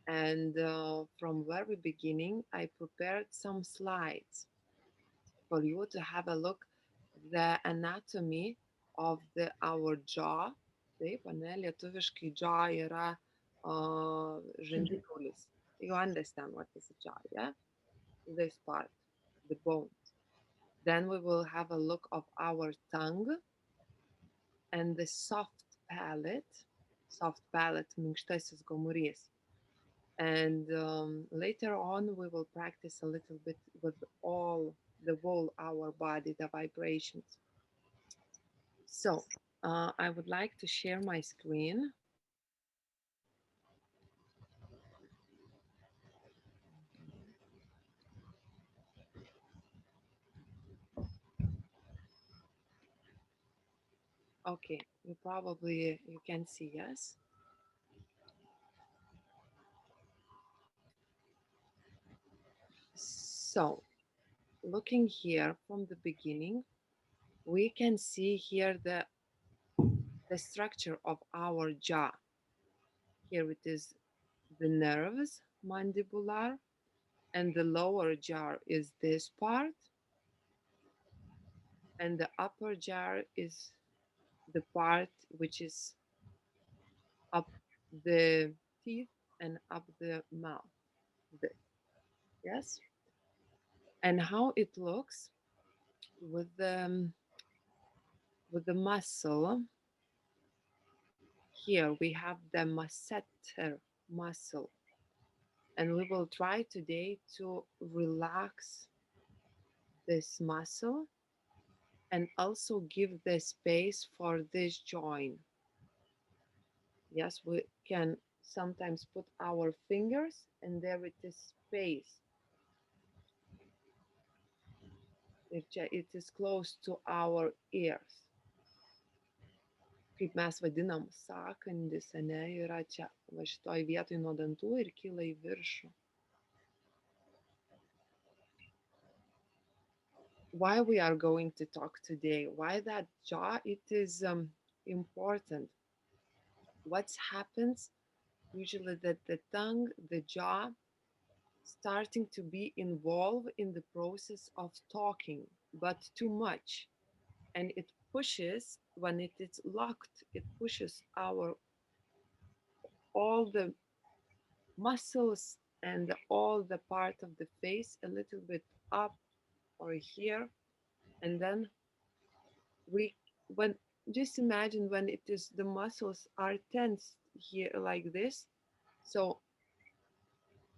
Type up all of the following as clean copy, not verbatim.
And from very beginning, I prepared some slides for you to have a look the anatomy of our jaw. Taip, ane, lietuviškai jaw yra žandikaulis. You understand what is a jaw, yeah? This part, the bone. Then we will have a look of our tongue and the soft palate, minkštasis gomurys. And later on, we will practice a little bit with the whole our body, the vibrations. So I would like to share my screen. Okay, you can see, yes? So looking here from the beginning, we can see here the structure of our jaw. Here it is the nerves, mandibular, and the lower jaw is this part, and the upper jaw is the part which is up the teeth and up the mouth. This, yes? And how it looks with the muscle. Here we have the masseter muscle, and we will try today to relax this muscle and also give the space for this joint. Yes, we can sometimes put our fingers and there it is space. It is close to our ears. Kaip mes vadinam, sąkandis, ane, yra čia, va šitoj vietoj nuo dantų ir kyla į viršų. Why we are going to talk today? Why that jaw? It is important. What happens usually that the tongue, the jaw, starting to be involved in the process of talking, but too much, and it pushes when it is locked. It pushes our all the muscles and all the part of the face a little bit up or here, and then we when just imagine when it is the muscles are tense here like this, so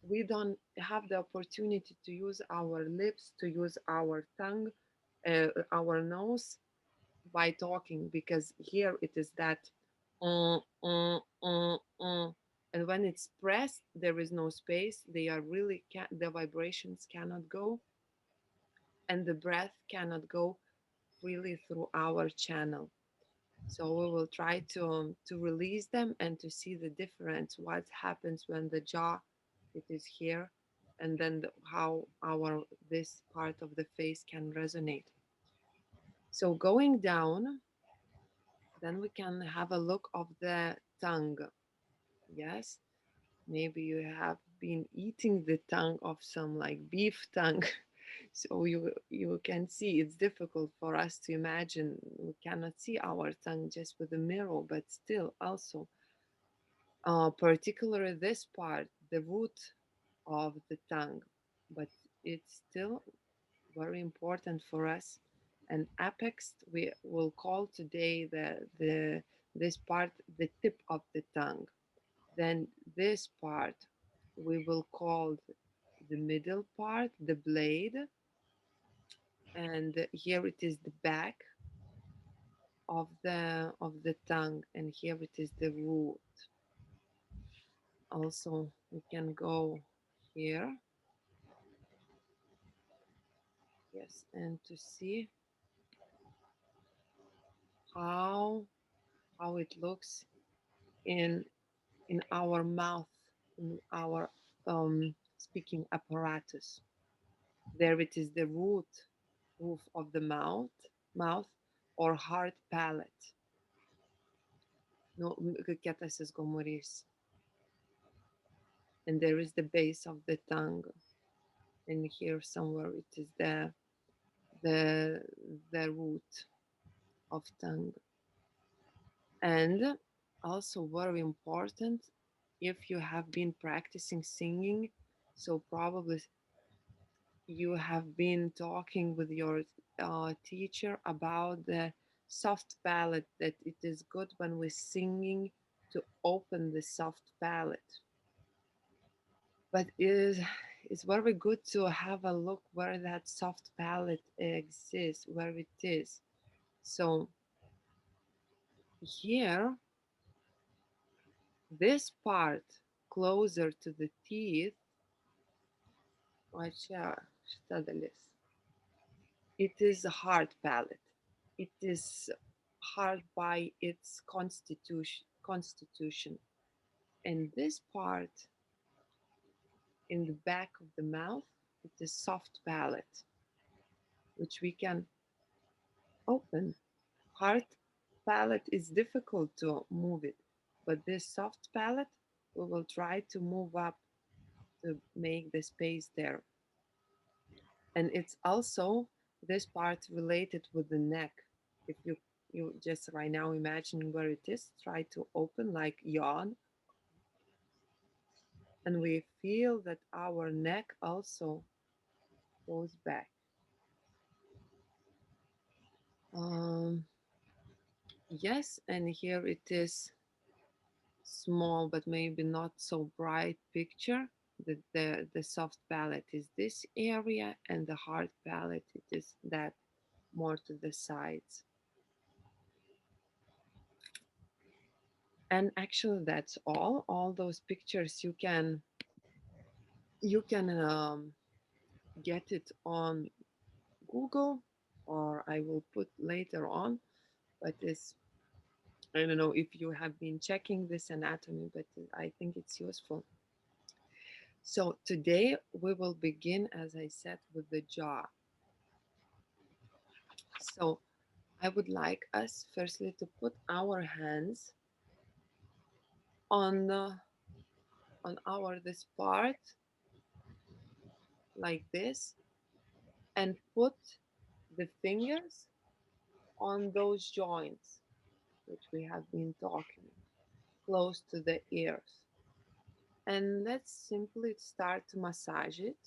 we don't have the opportunity to use our lips, to use our tongue, our nose by talking, because here it is that uh, uh, uh, uh. And when it's pressed there is no space, they are really the vibrations cannot go, and the breath cannot go freely through our channel. So we will try to release them and to see the difference, what happens when the jaw it is here, and then how our this part of the face can resonate. So going down, then we can have a look of the tongue. Yes, maybe you have been eating the tongue of some like beef tongue. So you can see it's difficult for us to imagine. We cannot see our tongue just with a mirror, but still also particularly this part, the root of the tongue, but it's still very important for us. And apex, we will call today the this part the tip of the tongue. Then this part we will call the middle part, the blade, and here it is the back of the tongue, and here it is the root. Also, we can go here, yes, and to see how it looks in our mouth, in our speaking apparatus. There it is the roof of the mouth or hard palate. Nu, kietasis gomurys. and there is the base of the tongue, and here somewhere it is the the root of tongue. And also very important, if you have been practicing singing, so probably you have been talking with your teacher about the soft palate, that it is good when we're singing to open the soft palate. But it's very good to have a look where that soft palate exists, where it is. So here, this part closer to the teeth, va čia, šita dalis, it is a hard palate. It is hard by its constitution. And this part in the back of the mouth, it is soft palate, which we can open. Hard palate is difficult to move it, but this soft palate, we will try to move up to make the space there. And it's also this part related with the neck. If you just right now imagine where it is, try to open like yawn, and we feel that our neck also goes back. Um, yes, and here it is small but maybe not so bright picture. The soft palette is this area, and the hard palette it is that more to the sides. And actually that's all those pictures you can get it on Google, or I will put later on, but it's, I don't know if you have been checking this anatomy, but I think it's useful. So today we will begin, as I said, with the jaw. So I would like us firstly to put our hands on on our this part like this, and put the fingers on those joints which we have been talking, close to the ears. And let's simply start to massage it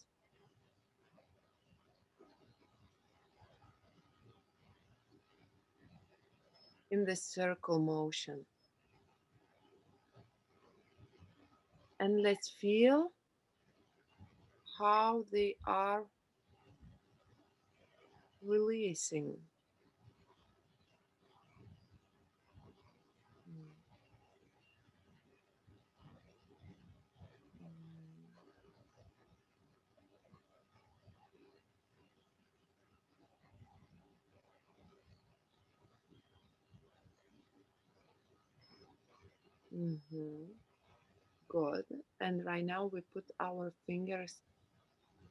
in the circle motion. And let's feel how they are releasing. Mm-hmm. Good. And right now we put our fingers,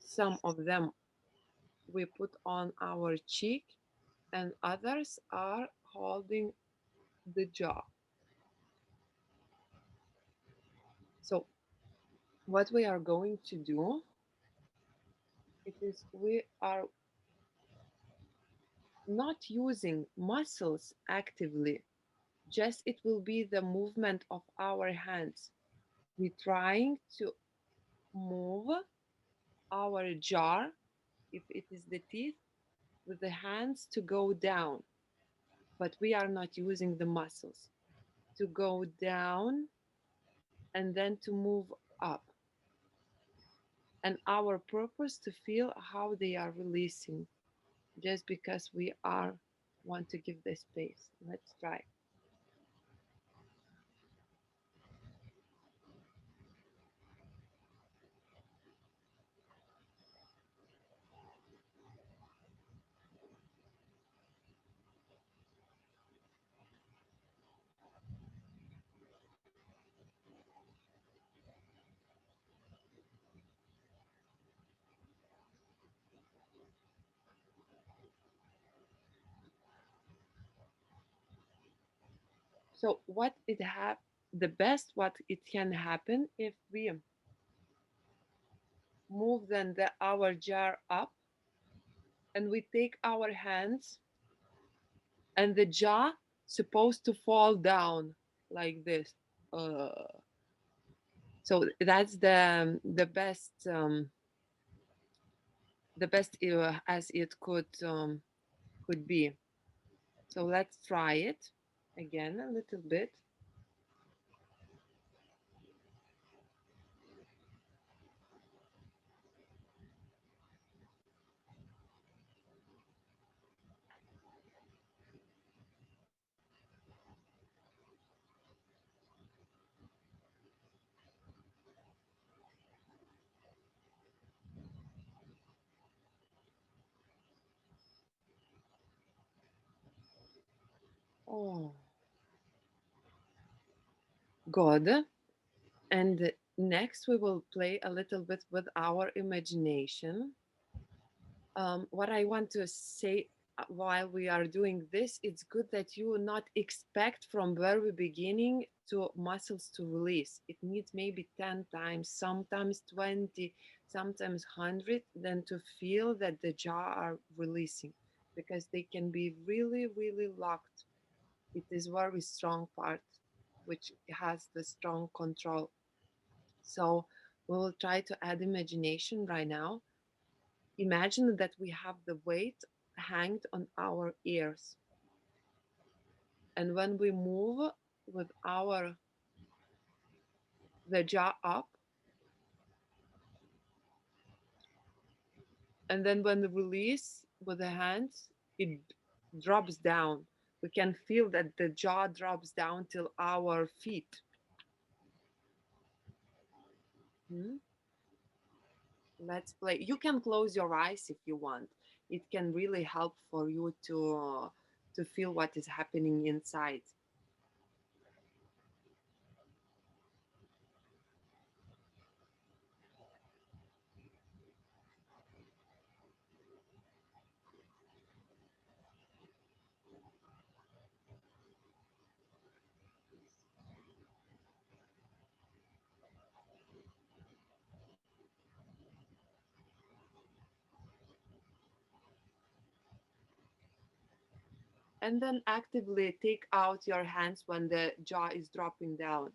some of them we put on our cheek, and others are holding the jaw. So what we are going to do, it is we are not using muscles actively, just it will be the movement of our hands. We're trying to move our jaw, if it is the teeth, with the hands to go down, but we are not using the muscles to go down and then to move up. And our purpose to feel how they are releasing, just because we are want to give the space. Let's try. So what it have the best what it can happen if we move then our jar up, and we take our hands, and the jaw supposed to fall down like this. Uh, so that's the best as it could be. So let's try it again a little bit. Oh, good. And next, we will play a little bit with our imagination. What I want to say while we are doing this, it's good that you will not expect from very beginning to muscles to release. It needs maybe 10 times, sometimes 20, sometimes 100, then to feel that the jaw are releasing, because they can be really, really locked. It is very strong part, which has the strong control. So we will try to add imagination right now. Imagine that we have the weight hanged on our ears. And when we move with the jaw up, and then when we release with the hands, it drops down. We can feel that the jaw drops down till our feet. Hmm? Let's play. You can close your eyes if you want. It can really help for you to feel what is happening inside. And then actively take out your hands when the jaw is dropping down.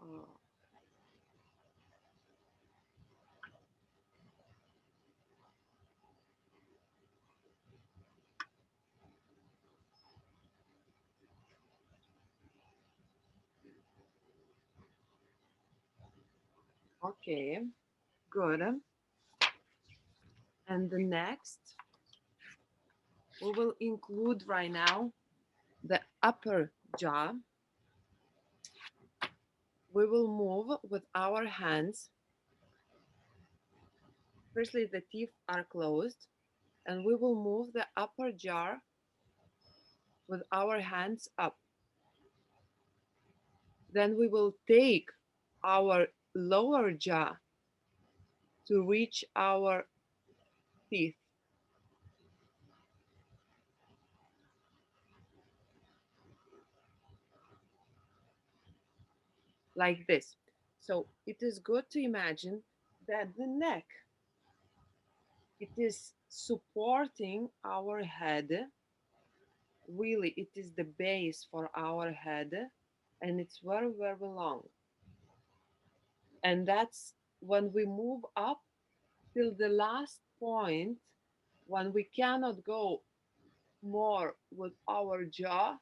Uh, okay, good. And the next, we will include right now the upper jaw. We will move with our hands. Firstly, the teeth are closed, and we will move the upper jaw with our hands up. Then we will take our lower jaw to reach our teeth like this. So it is good to imagine that the neck, it is supporting our head. Really, it is the base for our head, and it's very, very long. And that's when we move up till the last point, when we cannot go more with our jaw.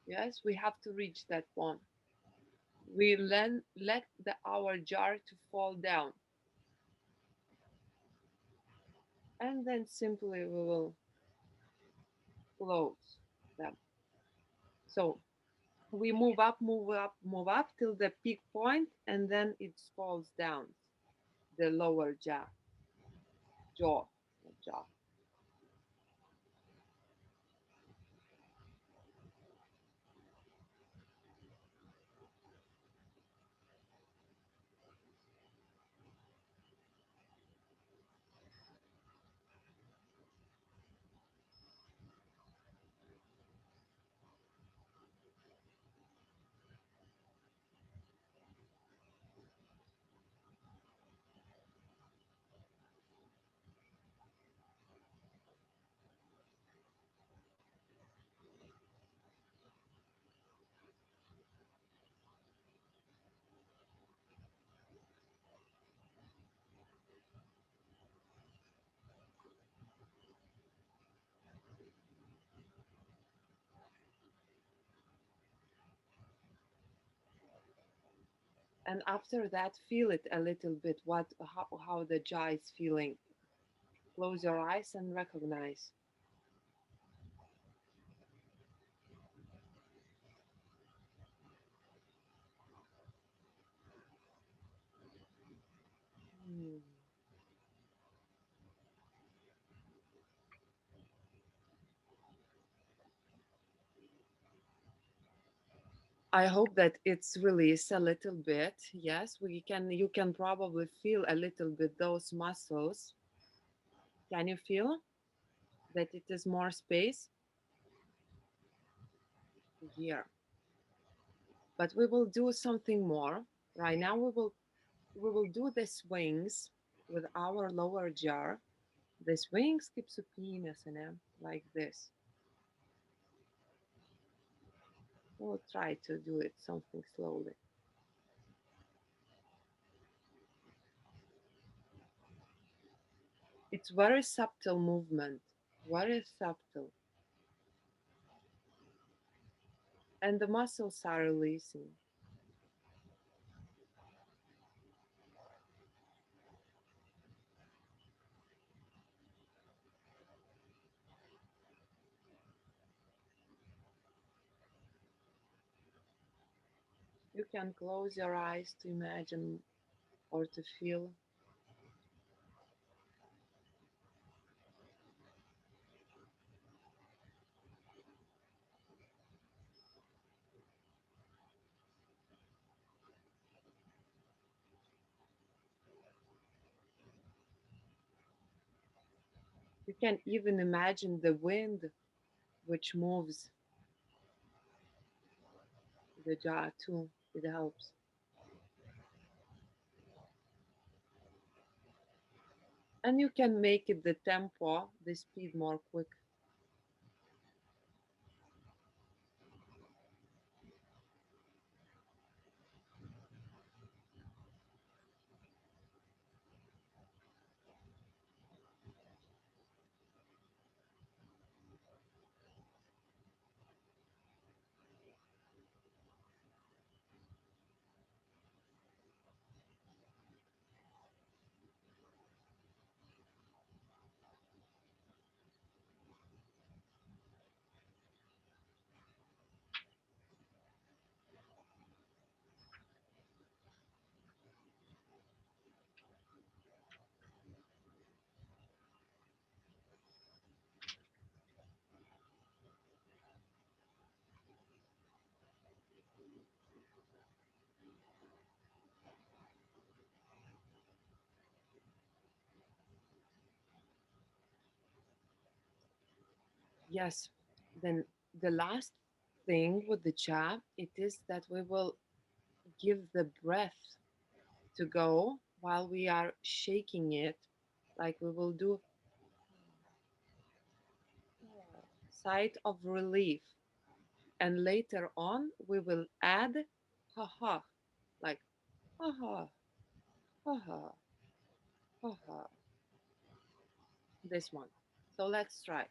Yes, we have to reach that point. We then let our jaw to fall down, and then simply we will close them. So We move up, move up, move up till the peak point, and then it falls down. The lower jaw, not jaw. And after that, feel it a little bit. How the jaw is feeling. Close your eyes and recognize. Hmm. I hope that it's released a little bit. Yes, we can. You can probably feel a little bit those muscles. Can you feel that it is more space here? But we will do something more. Right now, we will do the swings with our lower jaw. The swings keep supinės, ane? Like this. We'll try to do it something slowly. It's very subtle movement, very subtle, and the muscles are releasing. You can close your eyes to imagine or to feel. You can even imagine the wind which moves the jaw too. It helps. And you can make it the tempo, the speed more quick. Yes. Then the last thing with the jaw, it is that we will give the breath to go while we are shaking it, like we will do sigh of relief, and later on we will add ha ha, like ha ha ha ha ha ha, this one. So let's try.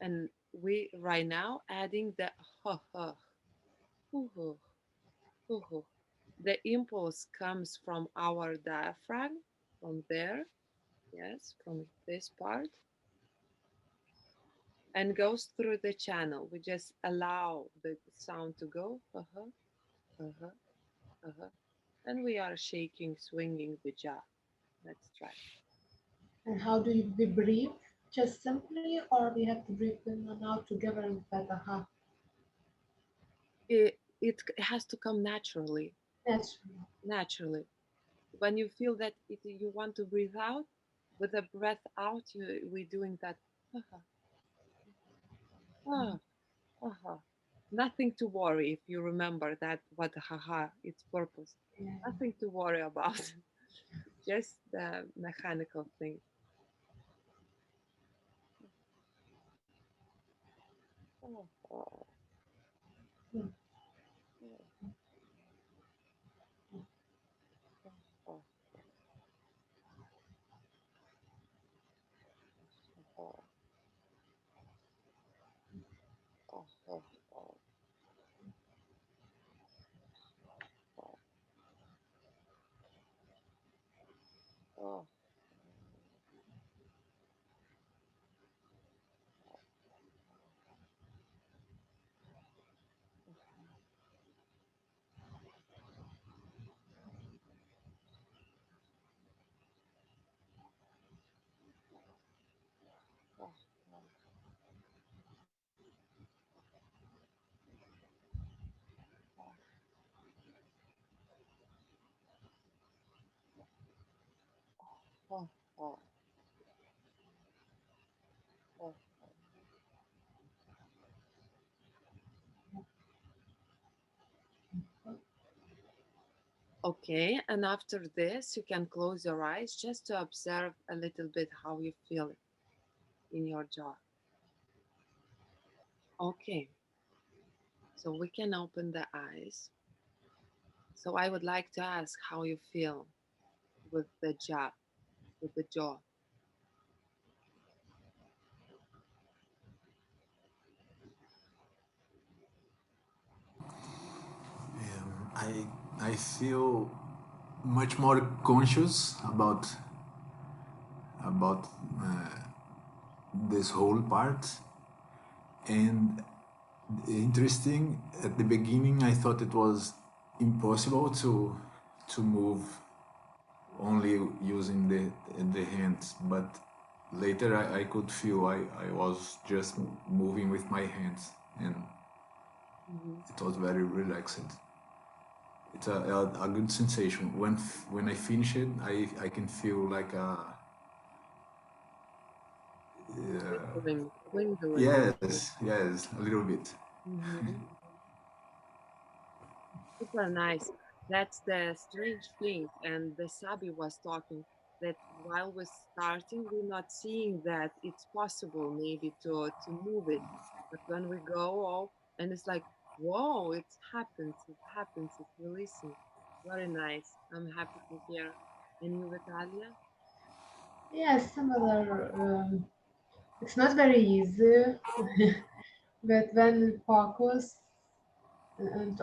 And we right now adding the ha ha, hoo hoo, hoo hoo. The impulse comes from our diaphragm, from there, yes, from this part, and goes through the channel. We just allow the sound to go, uh-huh, uh-huh, uh-huh. And we are shaking, swinging the jaw. Let's try. And how do we breathe? Just simply, or we have to breathe in and out together with that aha? It has to come naturally, Naturally. naturally. When you feel that you want to breathe out, with the breath out, we're doing that. Uh-huh, ah, uh-huh. Nothing to worry if you remember that what haha its purpose. Yeah. Nothing to worry about. Just the mechanical thing. Oh, oh, Hmm. oh, oh, oh, oh, oh, oh, oh, oh, oh, oh, oh, oh. Okay, and after this, you can close your eyes just to observe a little bit how you feel in your jaw. Okay, so we can open the eyes. So I would like to ask how you feel with the jaw, with the jaw. I I feel much more conscious about this whole part, and interesting. At the beginning, I thought it was impossible to move only using the hands, but later I could feel I was just moving with my hands, and Hmm. it was very relaxed. It's a good sensation. When I finish it, I can feel like a Windowing. yes, a little bit. Hmm. Super nice. That's the strange thing. And the Sabi was talking that while we're starting, we're not seeing that it's possible maybe to move it. But when we go, oh, and it's like, whoa, it happens, it's releasing. Very nice. I'm happy to hear. And you, Vitalia? Yeah, similar. It's not very easy, but when we focus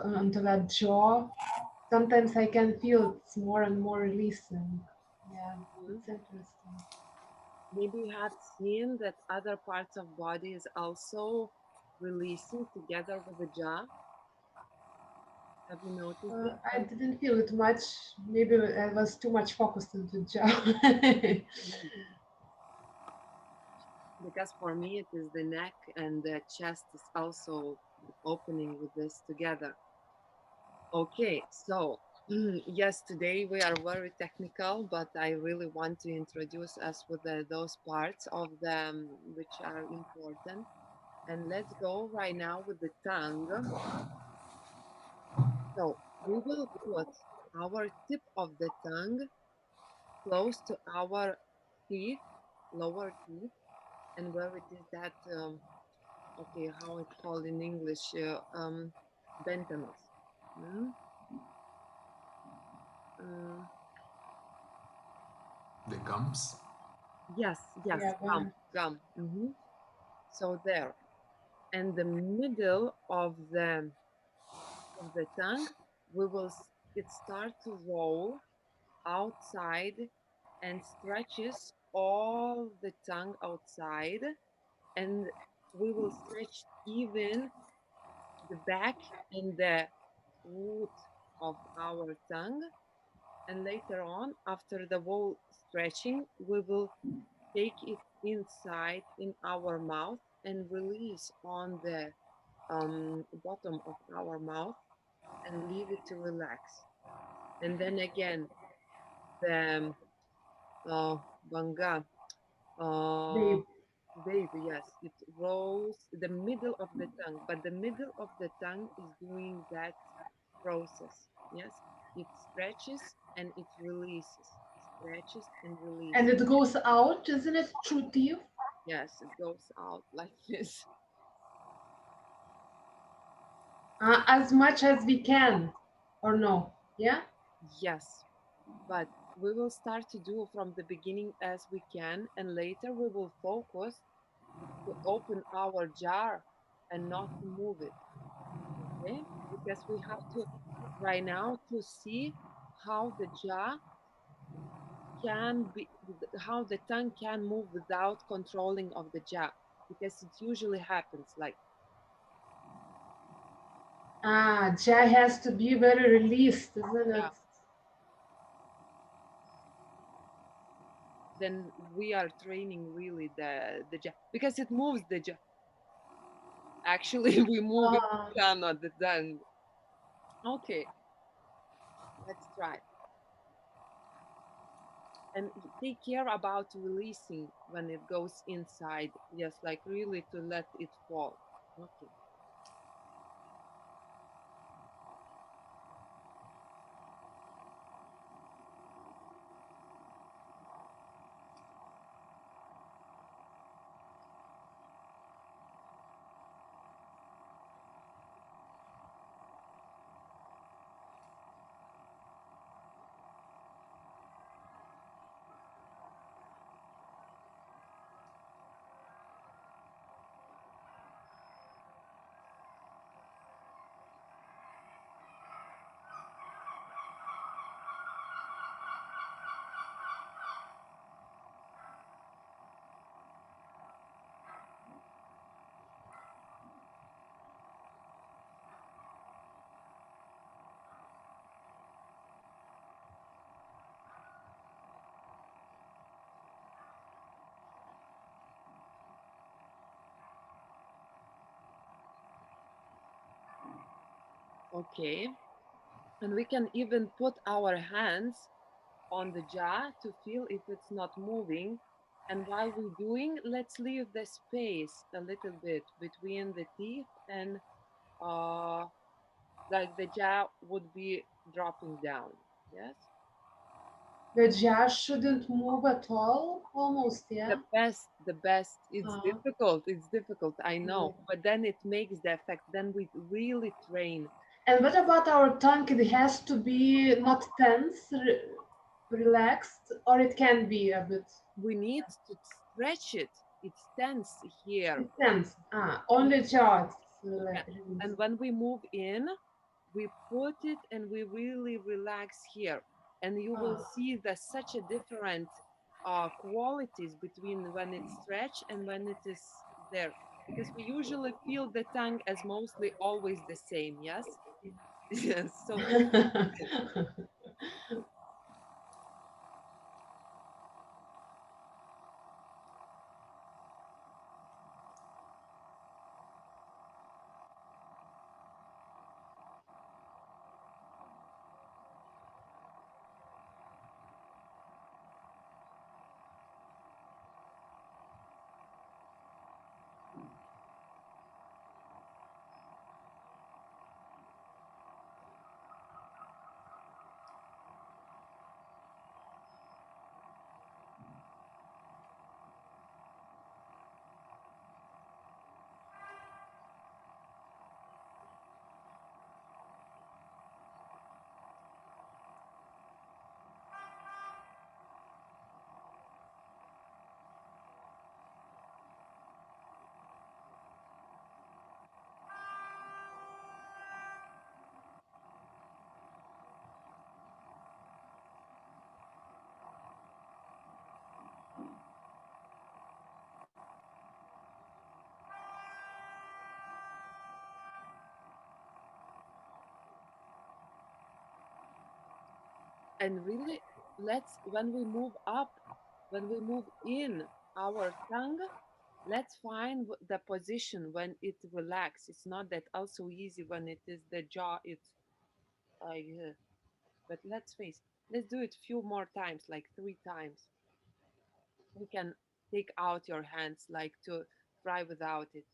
onto that jaw, sometimes I can feel it's more and more releasing. Yeah, Mhm. it's interesting. Maybe you have seen that other parts of body is also releasing together with the jaw. Have you noticed it? I didn't feel it much. Maybe I was too much focused on the jaw. Mhm. Because for me, it is the neck and the chest is also opening with this together. Okay, so yes, today we are very technical, but I really want to introduce us with those parts of them which are important. And let's go right now with the tongue. So we will put our tip of the tongue close to our teeth, lower teeth, and where it is that, okay, how it's called in English, bentonus. Mm? Uh, The gums. yes, yes, Yeah, gum, when gum. Hmm. So there, and the middle of the tongue, we will it start to roll outside and stretches all the tongue outside, and we will stretch even the back and the root of our tongue. And later on, after the whole stretching, we will take it inside in our mouth and release on the bottom of our mouth and leave it to relax. And then again, the banga, uh, Babe. wave, yes, it rolls the middle of the tongue, but the middle of the tongue is doing that process. Yes, it stretches and it releases, stretches and And releases. it goes out, isn't it? Through teeth? Yes, it goes out like this. As much as we can, or no? Yeah? Yes, but we will start to do from the beginning as we can, and later we will focus to open our jar and not to move it. Okay, because we have to right now to see how the jaw can be, how the tongue can move without controlling of the jaw, because it usually happens like Jaw has to be very released, isn't yeah. it? Then we are training really the jaw because it moves the jaw. Actually, we move it, Ah, cannot the tongue. Okay, let's try. And take care about releasing when it goes inside. Yes, like really to let it fall. Okay. Okay. And we can even put our hands on the jaw to feel if it's not moving. And while we're doing, let's leave the space a little bit between the teeth and uh, like the jaw would be dropping down. Yes. the jaw shouldn't move at all, almost, yeah? The best. It's Uh, difficult. It's difficult. I know, yeah. but then it makes the effect. Then we really train. And what about our tongue? It has to be not tense, relaxed, or it can be a bit. We need to stretch it. It's tense here. It's tense. Only jaw. It's Yeah. released. And when we move in, we put it and we really relax here. And you will Ah. see there's such a different qualities between when it's stretched and when it is there. Because we usually feel the tongue as mostly always the same, yes? Yes. So And really, let's, when we move up, when we move in our tongue, let's find the position when it relax. It's not that also easy when it is the jaw, it's like, but let's face, let's do it few more times, like 3 times. You can take out your hands, like to try without it.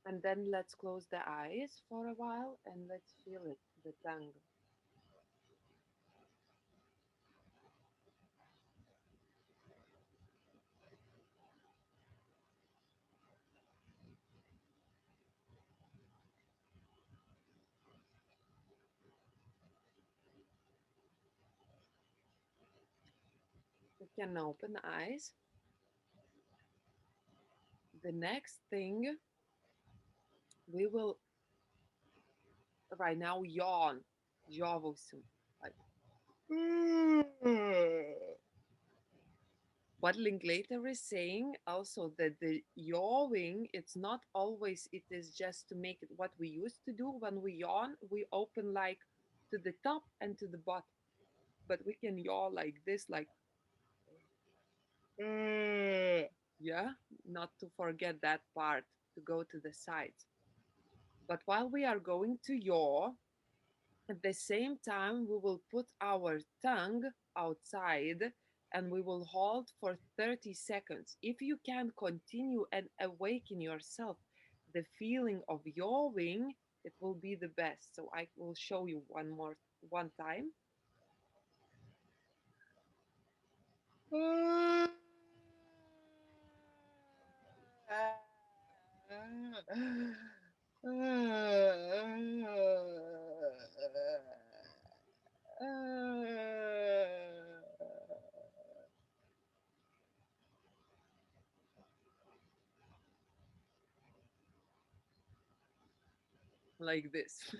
And then let's close the eyes for a while and let's feel it, the tongue. You can open eyes. The next thing we will right now yawn. Jawvusim. Like what Linklater is saying also that the yawing, it's not always, it is just to make it what we used to do when we yawn. We open like to the top and to the bottom, but we can yaw like this, like yeah, not to forget that part to go to the sides. But while we are going to yaw, at the same time, we will put our tongue outside and we will hold for 30 seconds. If you can continue and awaken yourself the feeling of yawing, it will be the best. So I will show you one time. Like this.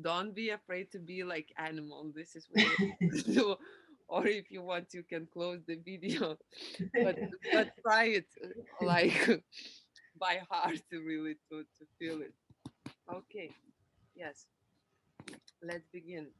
Don't be afraid to be like animal. This is what we do. Or if you want, you can close the video. But try it like by heart to really to feel it. Okay. Yes. Let's begin.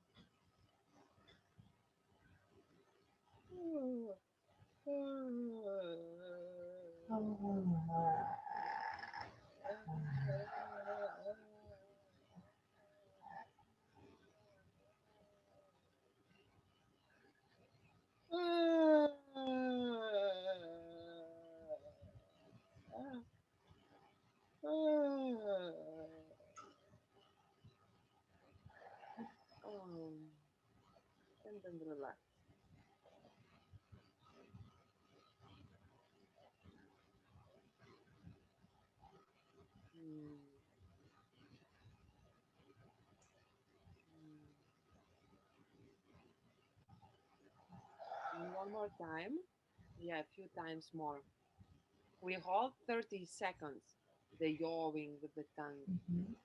And then relax. Mm, mm. And one more time. Yeah, a few times more. We hold 30 seconds, the yawing with the tongue. Mhm.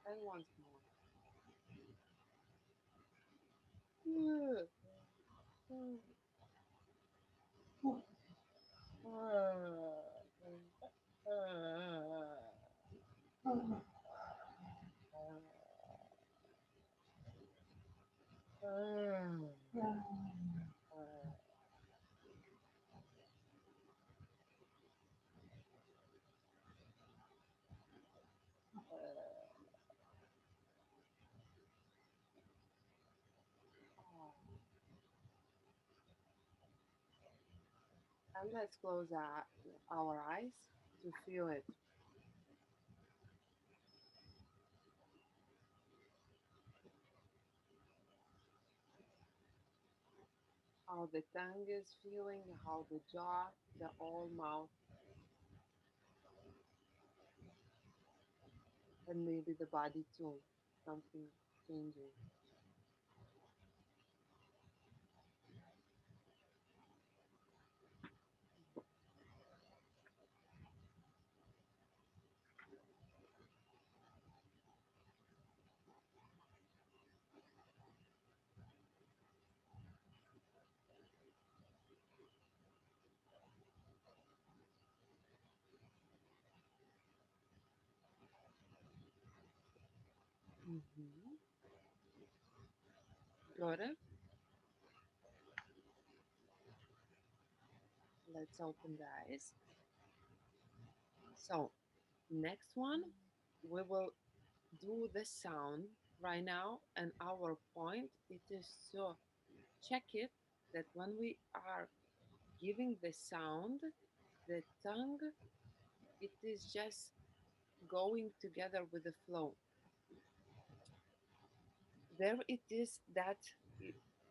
And once more. And let's close our eyes to feel it. How the tongue is feeling, how the jaw, the whole mouth, and maybe the body too. Something changing. Mm-hmm. Got it? Let's open the eyes. So, next one, we will do the sound right now. And our point it is to check it that when we are giving the sound, the tongue, it is just going together with the flow. There it is that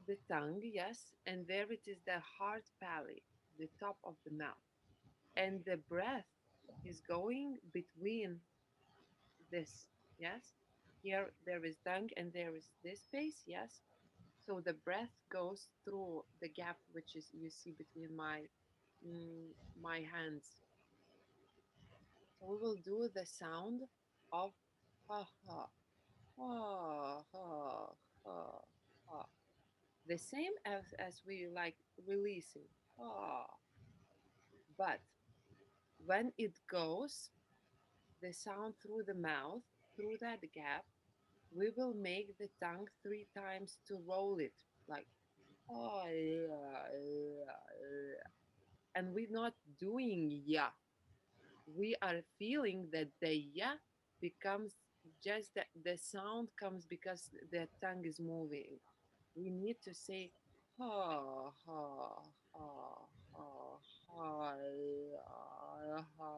the tongue, yes, and there it is the hard palate, the top of the mouth. And the breath is going between this, yes. Here there is tongue and there is this space, yes. So the breath goes through the gap which is you see between my hands. So we will do the sound of ha ha ha ha ha ha. The same as we like releasing ha, but when it goes the sound through the mouth, through that gap, we will make the tongue 3 times to roll it like oh yeah, yeah, yeah. And we're not doing yeah. We are feeling that the yeah becomes just the sound comes because the tongue is moving. We need to say ha ha ha ha ha ha ha.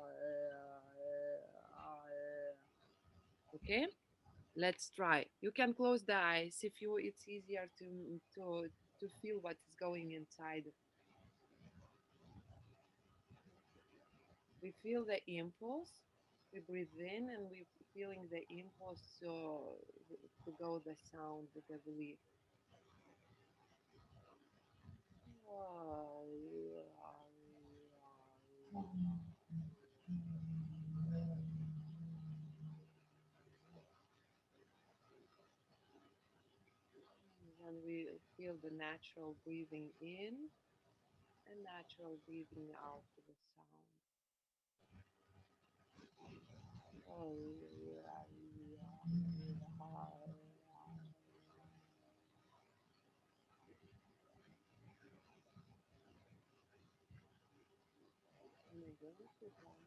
Okay, let's try. You can close the eyes if you it's easier to feel what is going inside. We feel the impulse, we breathe in and we feeling the impulse to go the sound with the relief. Then we feel the natural breathing in and natural breathing out with the sound. And again, to them.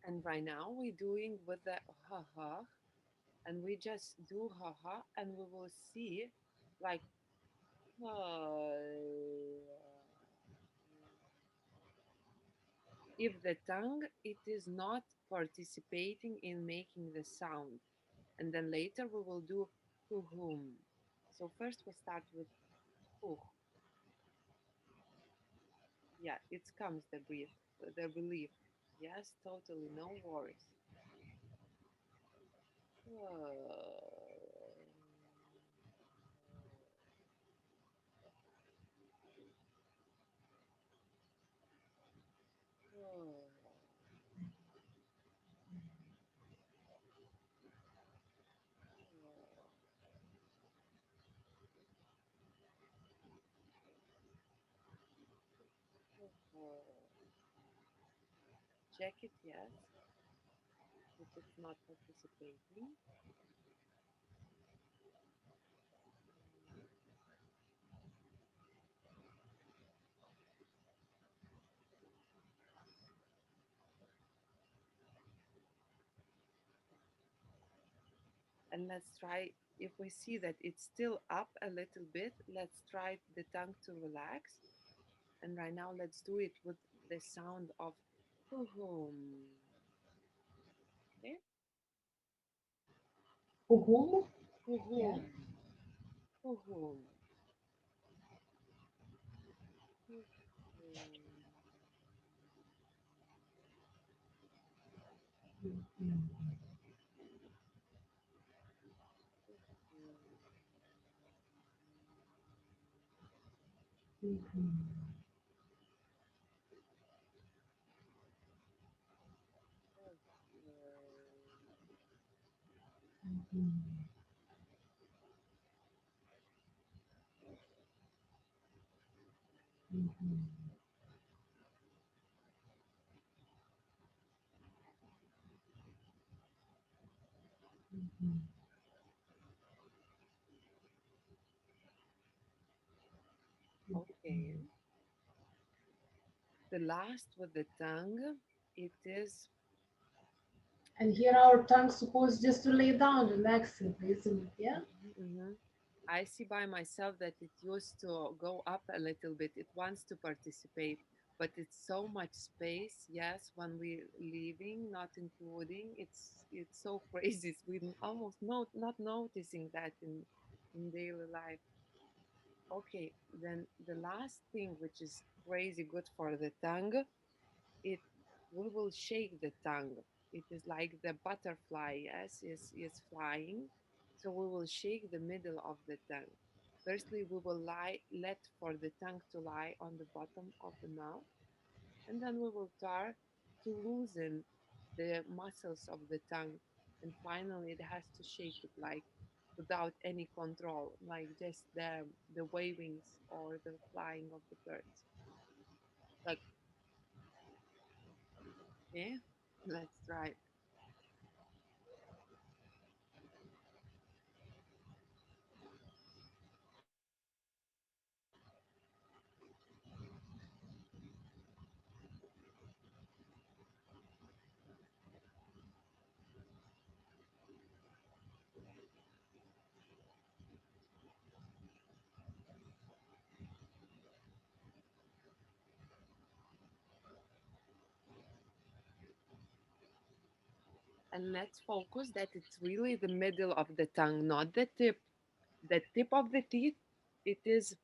And right now we're doing with the ha ha, and we just do ha ha, and we will see like if the tongue it is not participating in making the sound, and then later we will do hum. So first we start with hu. Yeah, it comes the breath, the relief. Yes, totally, no worries. check it, yes, if it's not participating. And let's try, if we see that it's still up a little bit, let's try the tongue to relax. And right now, let's do it with the sound of hum. Okay? Uhum. Yeah. Hum. Hum. Mhm. Mhm. Mhm. Mhm. Okay. The last with the tongue, it is. And here our tongue supposed just to lay down, relax it, isn't it? Yeah. Mhm, mhm. I see by myself that it used to go up a little bit. It wants to participate, but it's so much space. Yes, when we're leaving, not including, it's so crazy. We almost not noticing that in daily life. Okay, then the last thing, which is crazy good for the tongue, it we will shake the tongue. It is like the butterfly, yes, is flying. So we will shake the middle of the tongue. Firstly, we will let for the tongue to lie on the bottom of the mouth, and then we will try to loosen the muscles of the tongue. And finally, it has to shake it like without any control, like just the wavings or the flying of the birds. Like, yeah, let's try. And let's focus that it's really the middle of the tongue, not the tip. The tip of the teeth, it is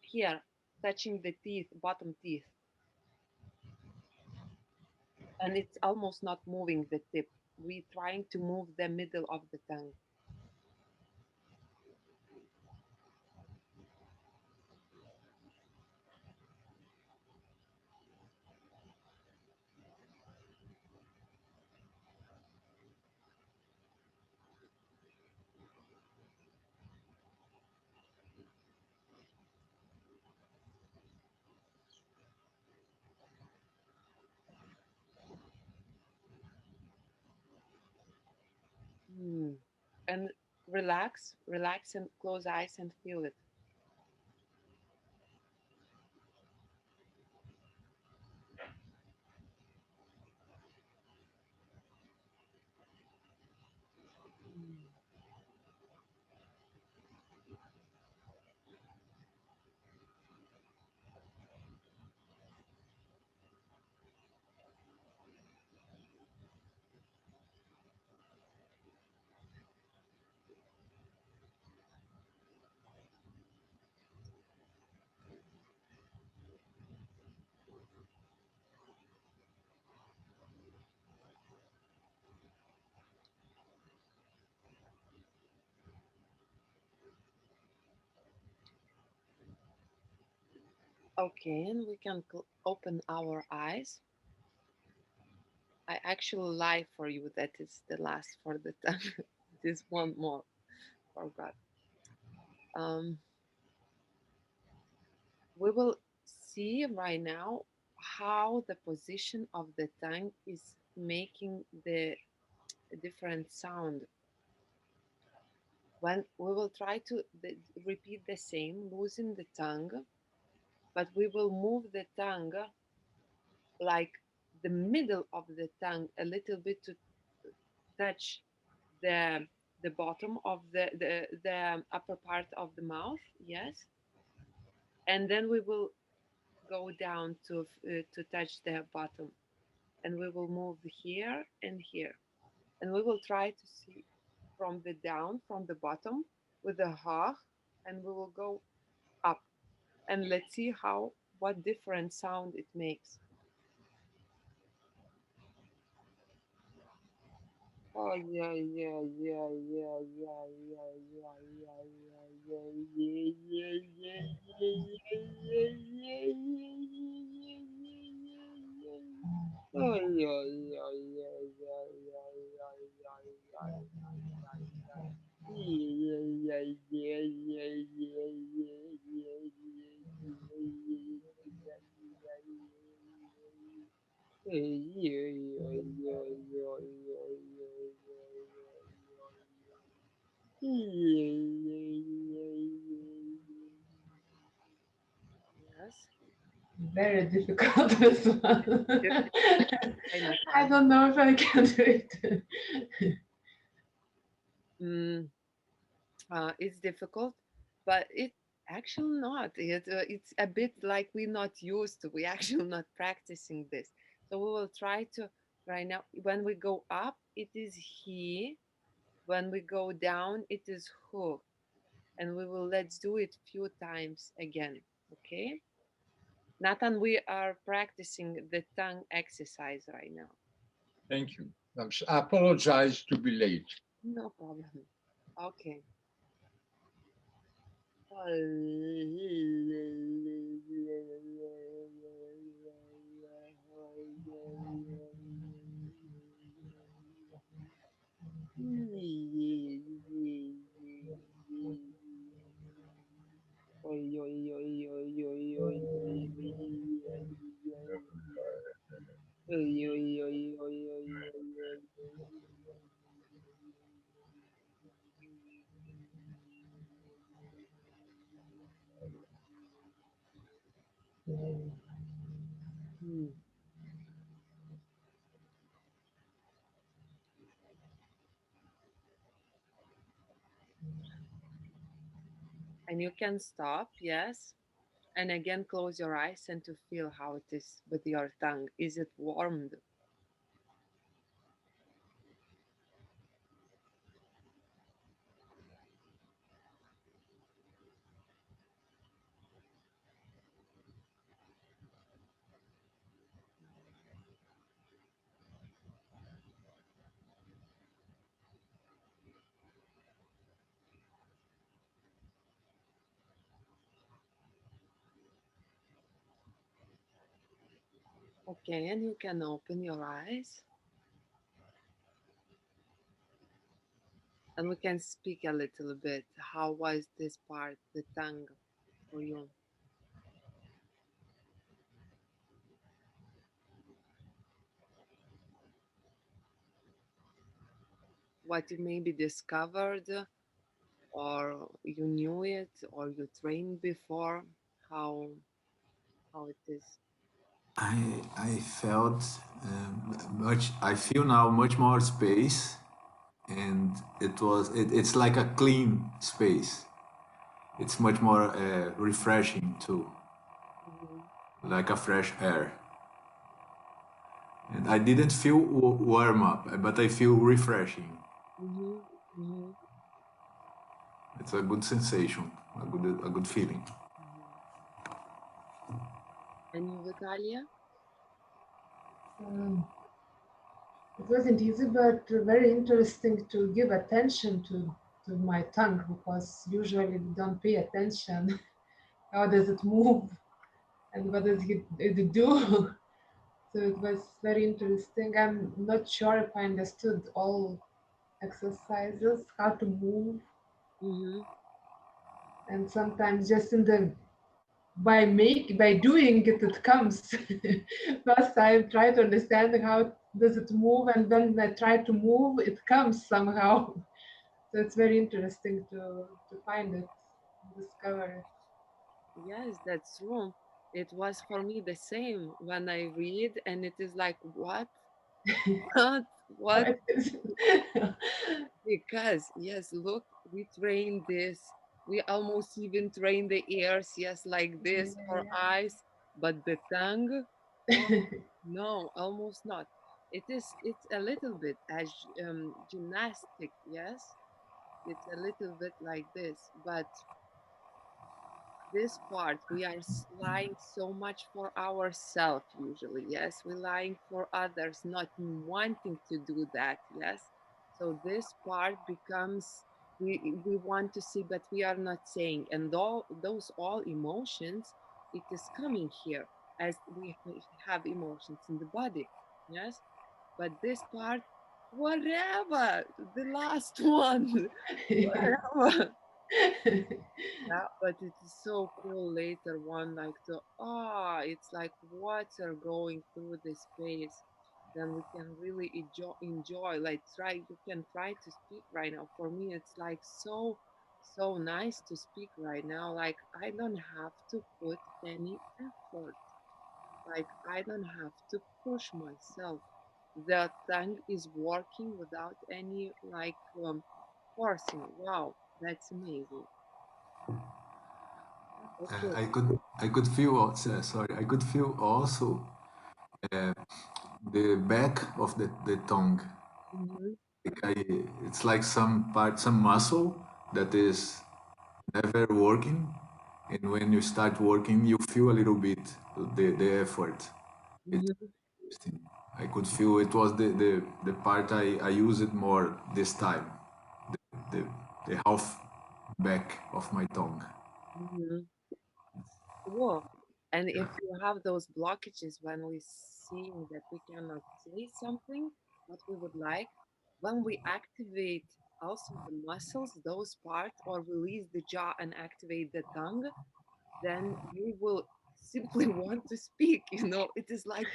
here, touching the teeth, bottom teeth, and it's almost not moving the tip. We're trying to move the middle of the tongue. Hmm. And relax, relax, and close eyes and feel it. Hmm. Okay, and we can open our eyes. I actually lie for you that it's the last for the tongue. This one more, forgot. Um, we will see right now how the position of the tongue is making the different sound. When we will try to repeat the same, losing the tongue, but we will move the tongue like the middle of the tongue a little bit to touch the bottom of the upper part of the mouth, yes, and then we will go down to touch the bottom, and we will move here and here, and we will try to see from the down from the bottom with the ha, and we will go up, and let's see how what different sound it makes. Oh yeah, yeah, yeah, yeah, yeah, yeah, yeah, yeah, yeah, yeah, yeah, yeah, yeah, yeah, yeah, yeah, yeah, yeah. Oh yeah, yeah, yeah, yeah, yeah, yeah, yeah, yeah, yeah, yeah, yeah, yeah, yeah, yeah, yeah, Yes, Very difficult this one. kind of I fun. don't know if I can do it. Mm, it's difficult, but it actually not. It's a bit like we're not used to. We actually not practicing this. So we will try to right now. When we go up, it is he. When we go down, it is who. And we will let's do it few times again. Okay, Nathan, we are practicing the tongue exercise right now. Thank you. I apologize to be late. No problem. Okay. Hmm. And you can stop, yes. And again, close your eyes and to feel how it is with your tongue. Is it warmed? Okay, and you can open your eyes and we can speak a little bit. How was this part, the tongue, for you? What you maybe discovered, or you knew it, or you trained before? How it is? I felt much. I feel now much more space, and it's like a clean space. It's much more refreshing too, Mhm. like a fresh air. And I didn't feel warm up, but I feel refreshing. Mhm. Mhm. It's a good sensation, a good feeling. Mhm. And you, Vitalia? Um, it wasn't easy, but very interesting to give attention to my tongue because usually we don't pay attention. How does it move and what does it do? So it was very interesting. I'm not sure if I understood all exercises, how to move, Mhm. and sometimes just in the by doing it, it comes. First, I try to understand how does it move, and when I try to move, it comes somehow. So it's very interesting to find it, discover it. Yes, that's true. It was for me the same when I read, and it is like, what? What? What? What is Because, yes, look, we train this. We almost even train the ears, yes, like this, or eyes, but the tongue, oh, no, almost not. It's a little bit as gymnastic, yes. It's a little bit like this, but this part we are lying so much for ourselves usually, yes, we're lying for others, not wanting to do that, yes. So this part becomes, we want to see but we are not saying, and all those all emotions, it is coming here as we have emotions in the body, yes. But this part, whatever, the last one, whatever. Yeah, but it is so cool later one, like to, it's like water going through the space. Then we can really enjoy, like try, you can try to speak right now. For me, it's like so, so nice to speak right now. Like I don't have to put any effort. Like I don't have to push myself. The tongue is working without any like forcing. Wow, that's amazing. Okay. I could feel also, sorry, I could feel also uh, the back of the tongue. Mhm. It's like some part, some muscle that is never working, and when you start working, you feel a little bit the effort. It's Mhm. interesting. I could feel it was the part I used more this time, the, the half back of my tongue. Mhm. Cool. And if you have those blockages when we seeing that we cannot say something what we would like, when we activate also the muscles, those parts, or release the jaw and activate the tongue, then you will simply want to speak. It is like,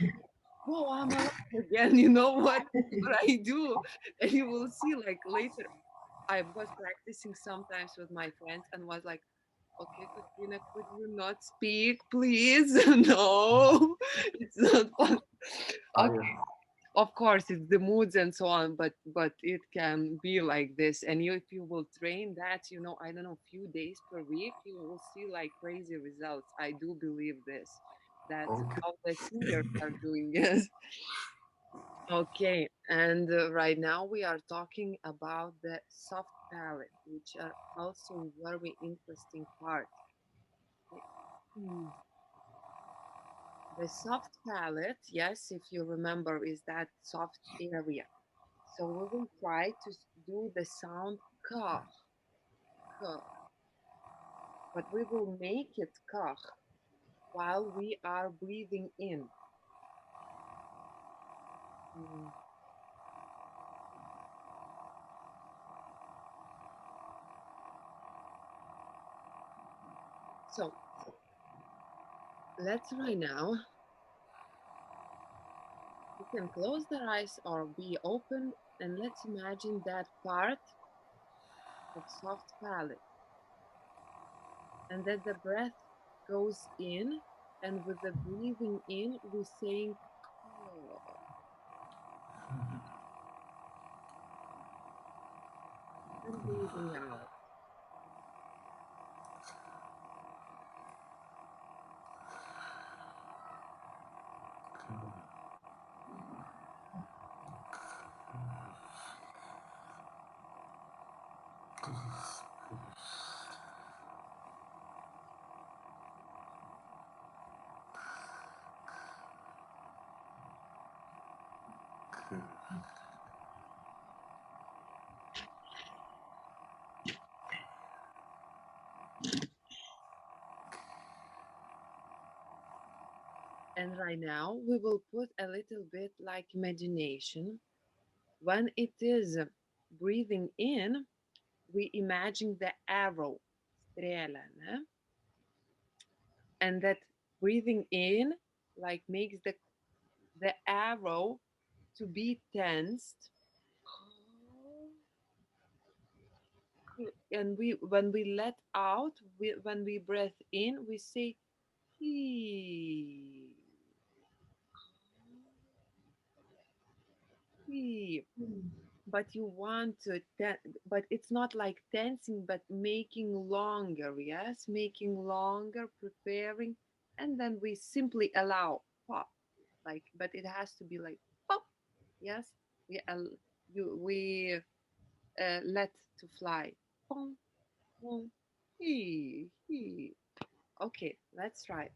whoa, I'm alive again. You know what I do, and you will see like later. I was practicing sometimes with my friends and was like, okay, Katrina, could you not speak, please? No, it's not fun. Ah, Okay, yeah. of course, it's the moods and so on, but it can be like this. And if you will train that, I don't know, few days per week, you will see like crazy results. I do believe this, that Okay. all the singers are doing this. Okay, and right now we are talking about the soft palate, which are also very interesting part. Okay. Hmm. The soft palate, yes, if you remember, is that soft area. So we will try to do the sound ka, ka, but we will make it ka while we are breathing in. Mm. So let's right now, you can close the eyes or be open, and let's imagine that part of soft palate, and that the breath goes in, and with the breathing in, we saying ka, and breathing out. And right now, we will put a little bit like imagination. When it is breathing in, we imagine the arrow, strela, né? And that breathing in like makes the arrow to be tensed. And we when we let out, when we breathe in, we say he, he. But you want to but it's not like tensing, but making longer, yes, making longer, preparing, and then we simply allow pop, like, but it has to be like pop, yes, we we let to fly. Pom, pom, he. Okay, let's try.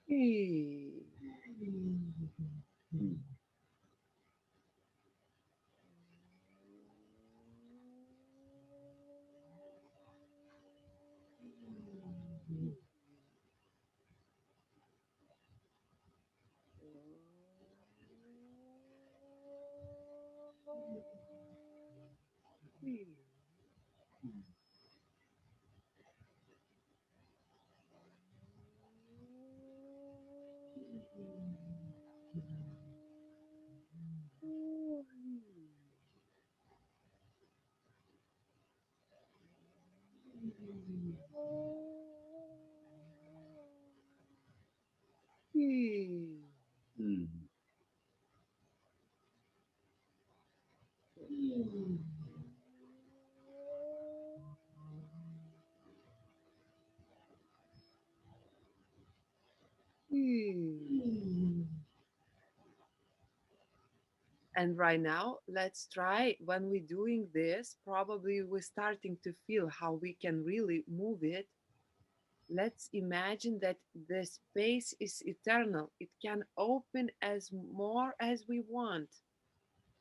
He. And right now, let's try when we're doing this, probably we're starting to feel how we can really move it. Let's imagine that the space is eternal. It can open as more as we want.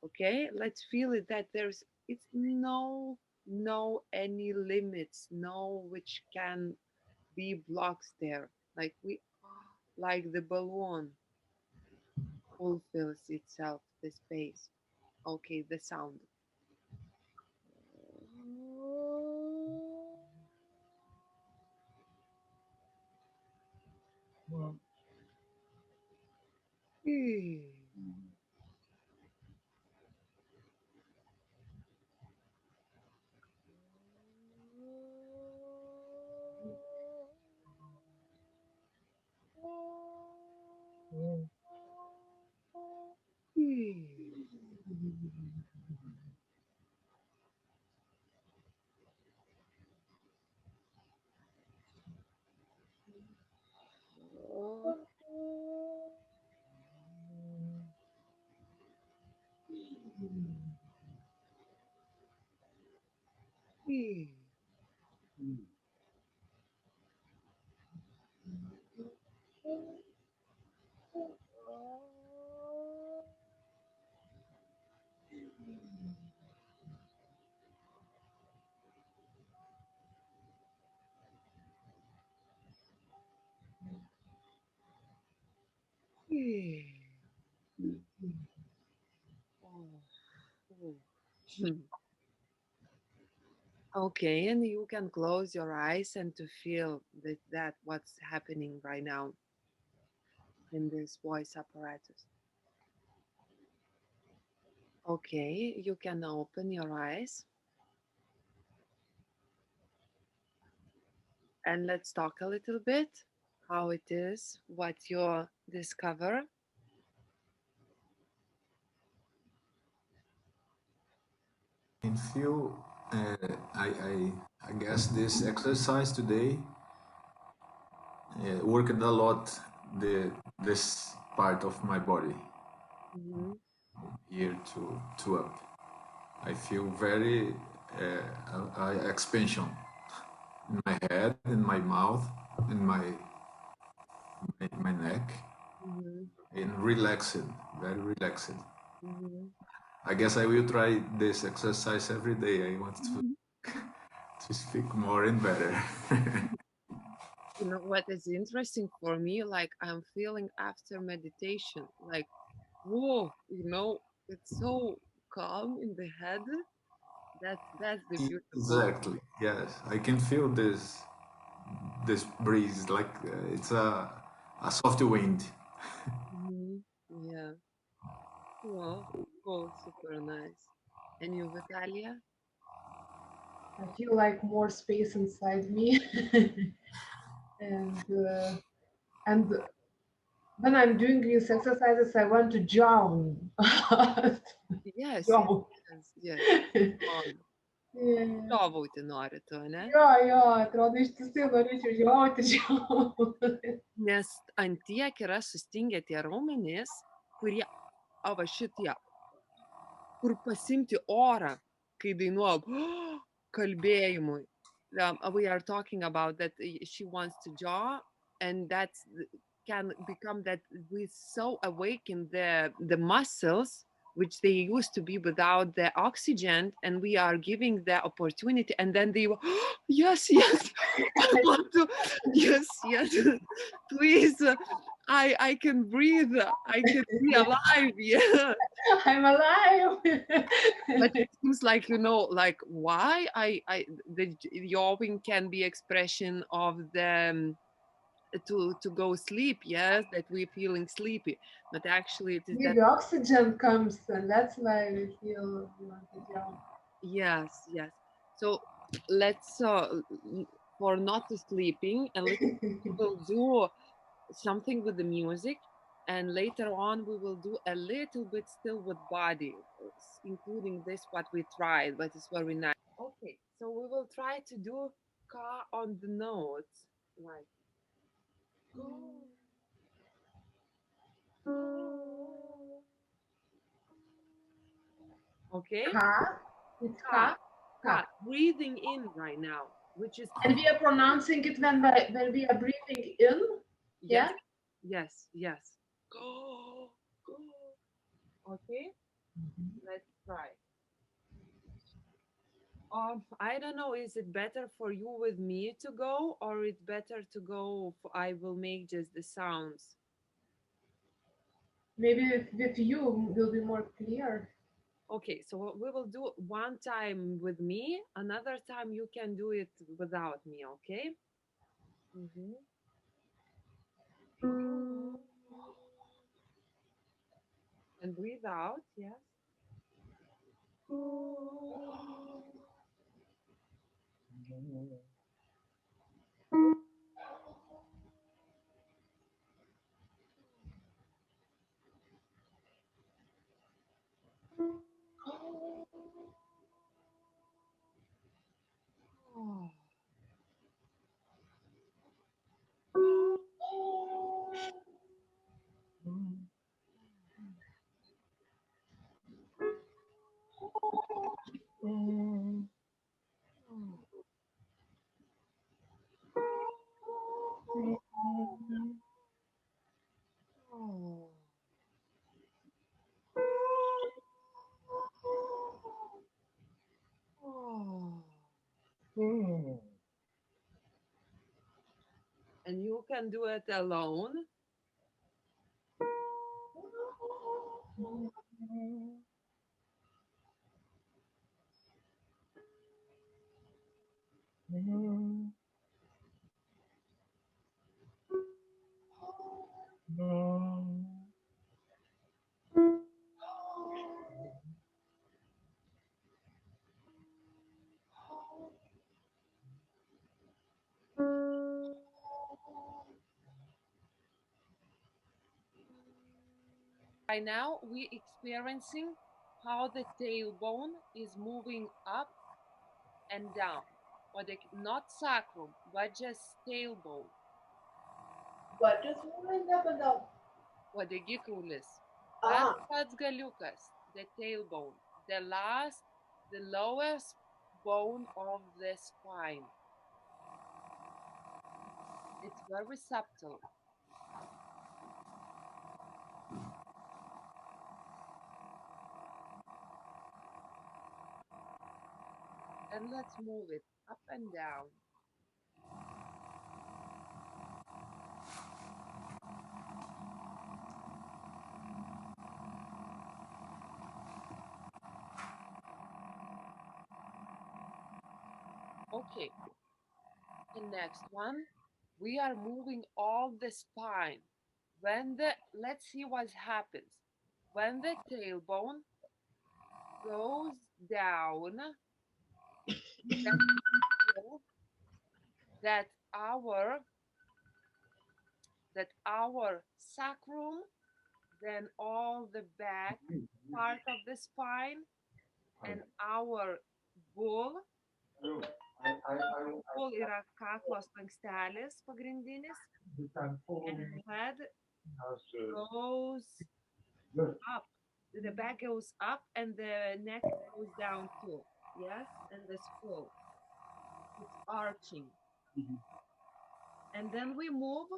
Okay? Let's feel it that it's no any limits, no which can be blocks there. Like like the balloon fulfills itself, the space. Okay, the sound. Okay, and you can close your eyes and to feel that what's happening right now in this voice apparatus. Okay, you can open your eyes and let's talk a little bit how it is, what you discover. In few, I guess this exercise today worked a lot this part of my body, Mm-hmm. ear to up. I feel very expansion in my head, in my mouth, in my neck, Mm-hmm. and relaxed, very relaxed. Mm-hmm. I guess I will try this exercise every day. I want to speak more and better. You know what is interesting for me? Like I'm feeling after meditation, like whoa, it's so calm in the head. That's the beautiful. Exactly. Yes, I can feel this breeze like it's a soft wind. Mhm. Yeah. Well, cool, super nice. And you, Vitalia? I feel like more space inside me, and and when I'm doing these exercises, I want to drown. Yes, yes, Drown. yes, yes. On. Yeah. Žiovauti nori tu, ne? Jo, atrodo ištisai norėčiau žiauti, žiauti. Nes ant tiek yra sustingę tie raumenys, kurie, va šitie, kur pasimti orą, kai dainuoja kalbėjimui. We are talking about that she wants to jaw, and that's can become that we so awaken the muscles which they used to be without the oxygen, and we are giving the opportunity, and then they yes, yes, I want to, yes, yes, please, I can breathe, I can be alive, yeah. I'm alive. But it seems like, like why the yawing can be expression of the to go sleep, yes, that we're feeling sleepy, but actually it is that Maybe oxygen comes, and that's why we want to jump. yes, yes. So let's for not sleeping, and we'll do something with the music, and later on we will do a little bit still with body, including this what we tried, but it's very nice. Okay, so we will try to do ka on the notes, like okay, Ka? It's ka, ka? ka, Ka. breathing in right now, which is And we are pronouncing it when we are breathing in. yes, Yeah. yes, yes. Go, go. Okay, let's try. I don't know. Is it better for you with me to go, or it's better to go? I will make just the sounds. Maybe with you will be more clear. Okay, so we will do one time with me. Another time you can do it without me. Okay. Mhm. And breathe out. Yes. Oh. Oh. Oh. And you can do it alone. Right now, we're experiencing how the tailbone is moving up and down. Not sacrum, but just tailbone. What is moving up and down? Uodegikaulis. Tas Ah, pats galiukas, the tailbone, the lowest bone of the spine. It's very subtle. And let's move it up and down. Okay, the next one, we are moving all the spine. Let's see what happens. When the tailbone goes down, let's feel that our sacrum, then all the back part of the spine, and our bull. Bull yra kaklo slankstelis pagrindinis, and head goes up. The back goes up and the neck goes down too. Yes, and the skull. It's arching. And then we move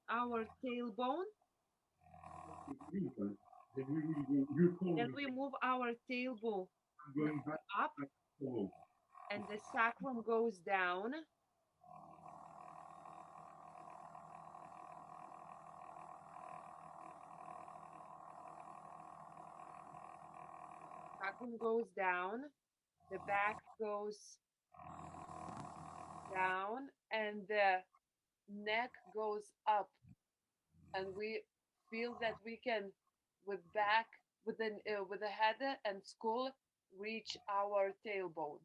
our tailbone. Then we move our tailbone up, and the sacrum goes down. Sacrum goes down. The back goes down, and the neck goes up. And we feel that we can, with the head and skull, reach our tailbone.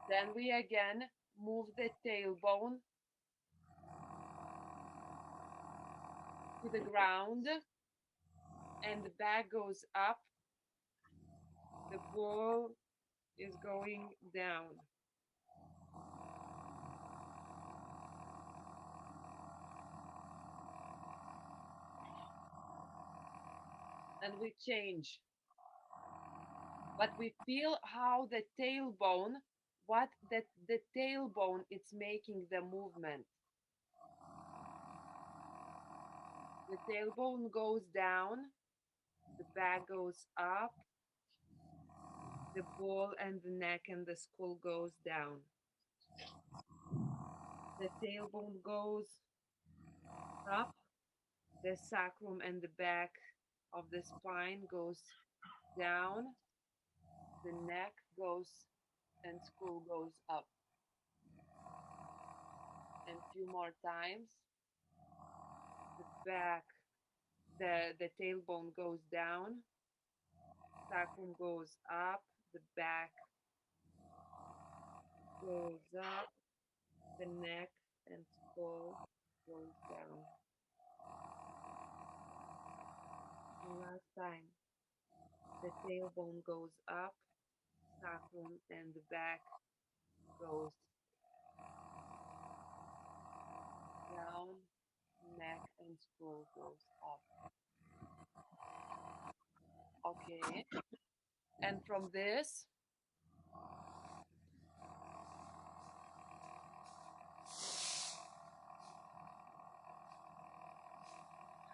Then we again move the tailbone to the ground, and the back goes up. The ball is going down. And we change. But we feel how the tailbone, the tailbone is making the movement. The tailbone goes down, the back goes up, the ball and the neck and the skull goes down. The tailbone goes up, the sacrum and the back of the spine goes down, the neck goes and skull goes up. And a few more times. The back, the tailbone goes down, sacrum goes up, the back goes up, the neck and skull goes down. And last time, the tailbone goes up, sacrum and the back goes down, neck and skull goes up. Okay. And from this,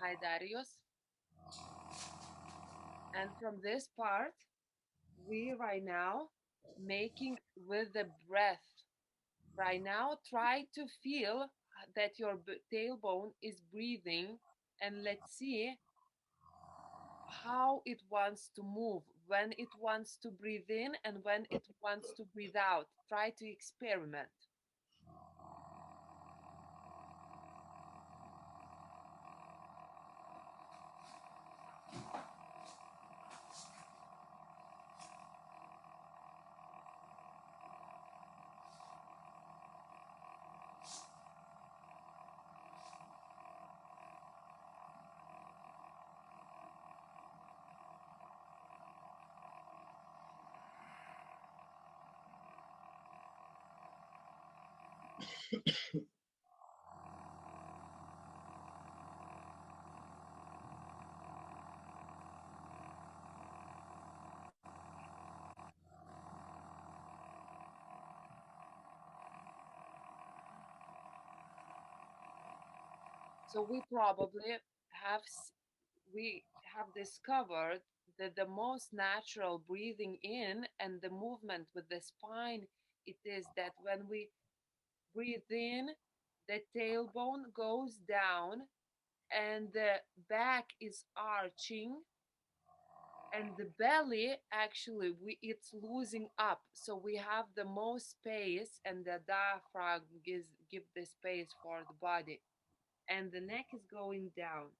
hi Darius. And from this part, we right now making with the breath. Right now, try to feel that your tailbone is breathing, and let's see how it wants to move, when it wants to breathe in and when it wants to breathe out. Try to experiment. So we probably have we have discovered that the most natural breathing in and the movement with the spine, it is that when we breathe in, the tailbone goes down and the back is arching, and the belly actually it's losing up, so we have the most space, and the diaphragm give the space for the body, and the neck is going down,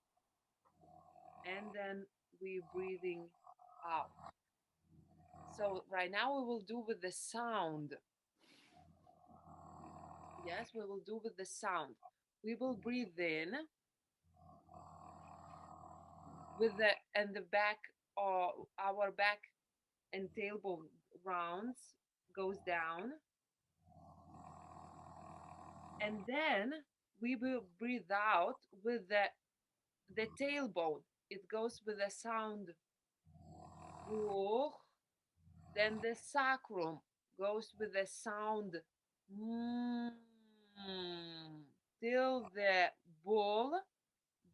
and then we breathing out. So right now we will do with the sound. Yes, we will do with the sound. We will breathe in with the and the back, or our back and tailbone rounds goes down, and then we will breathe out with the tailbone. It goes with a sound. Whoa. Then the sacrum goes with a sound. Mm. Till the bull.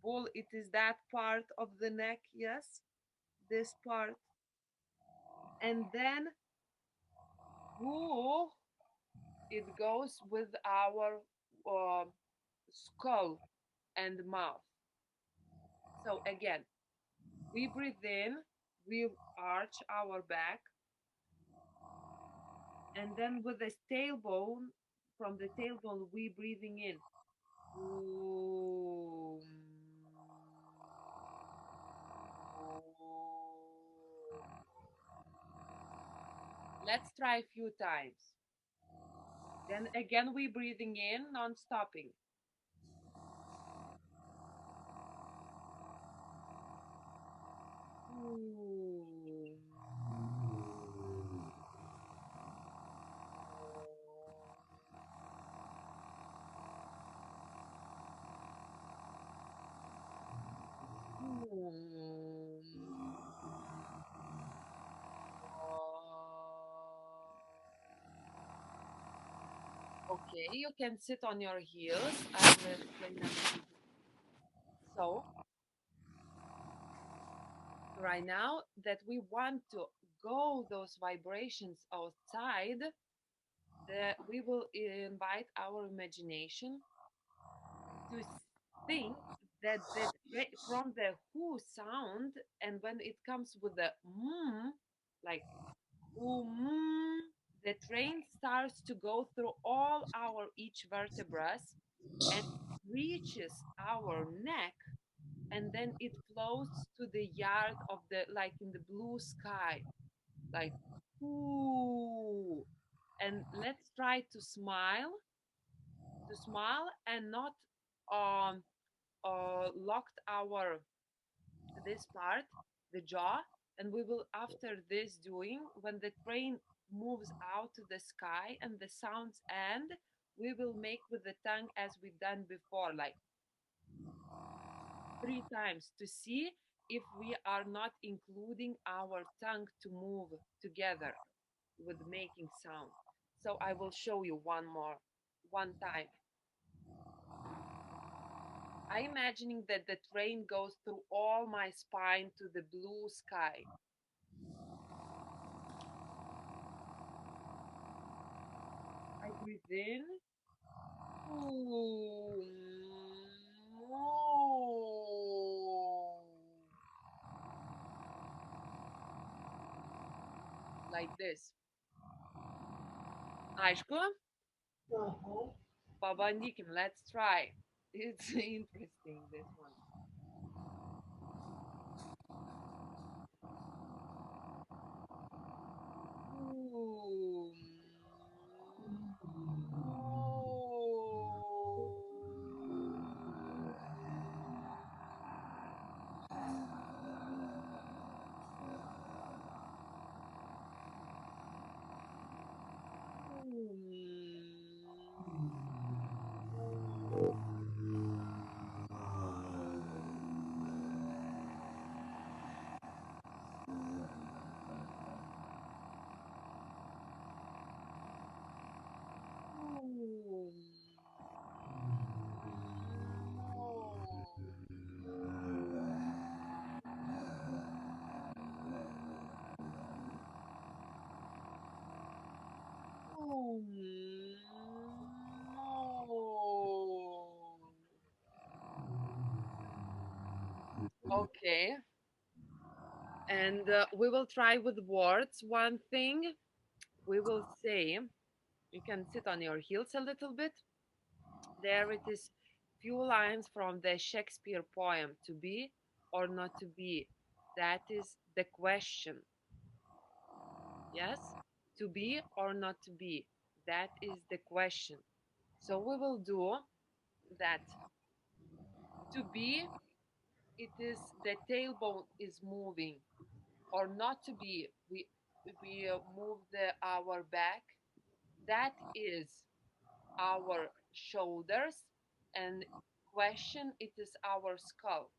Bull, it is that part of the neck, yes? This part. And then whoa, it goes with our uh, skull and mouth. So again, we breathe in, we arch our back, and then with the tailbone, from the tailbone, we breathing in. Ooh. Let's try a few times. Then again, we breathing in, non-stopping. Ooh. Okay, you can sit on your heels. I will explain that. So, right now that we want to go those vibrations outside, we will invite our imagination to think that from the who sound, and when it comes with the like the train starts to go through all our each vertebrae and reaches our neck, and then it flows to the yard of the, like in the blue sky, like ooh. And let's try to smile and not um locked our this part, the jaw, and we will after this doing, when the train moves out to the sky and the sounds end, we will make with the tongue as we've done before, like 3 times, to see if we are not including our tongue to move together with making sound. So I will show you one time. I imagining that the train goes through all my spine to the blue sky. I breathe in. Ooh. Like this. Aišku? Uh-huh. Pabandykim, let's try. It's interesting, this one. Ooh. Okay, And we will try with words. One thing we will say, you can sit on your heels a little bit. There it is, few lines from the Shakespeare poem, to be or not to be. That is the question. Yes? To be or not to be. That is the question. So we will do that. To be, it is the tailbone is moving, or not to be. We move our back. That is our shoulders, and question, it is our skull.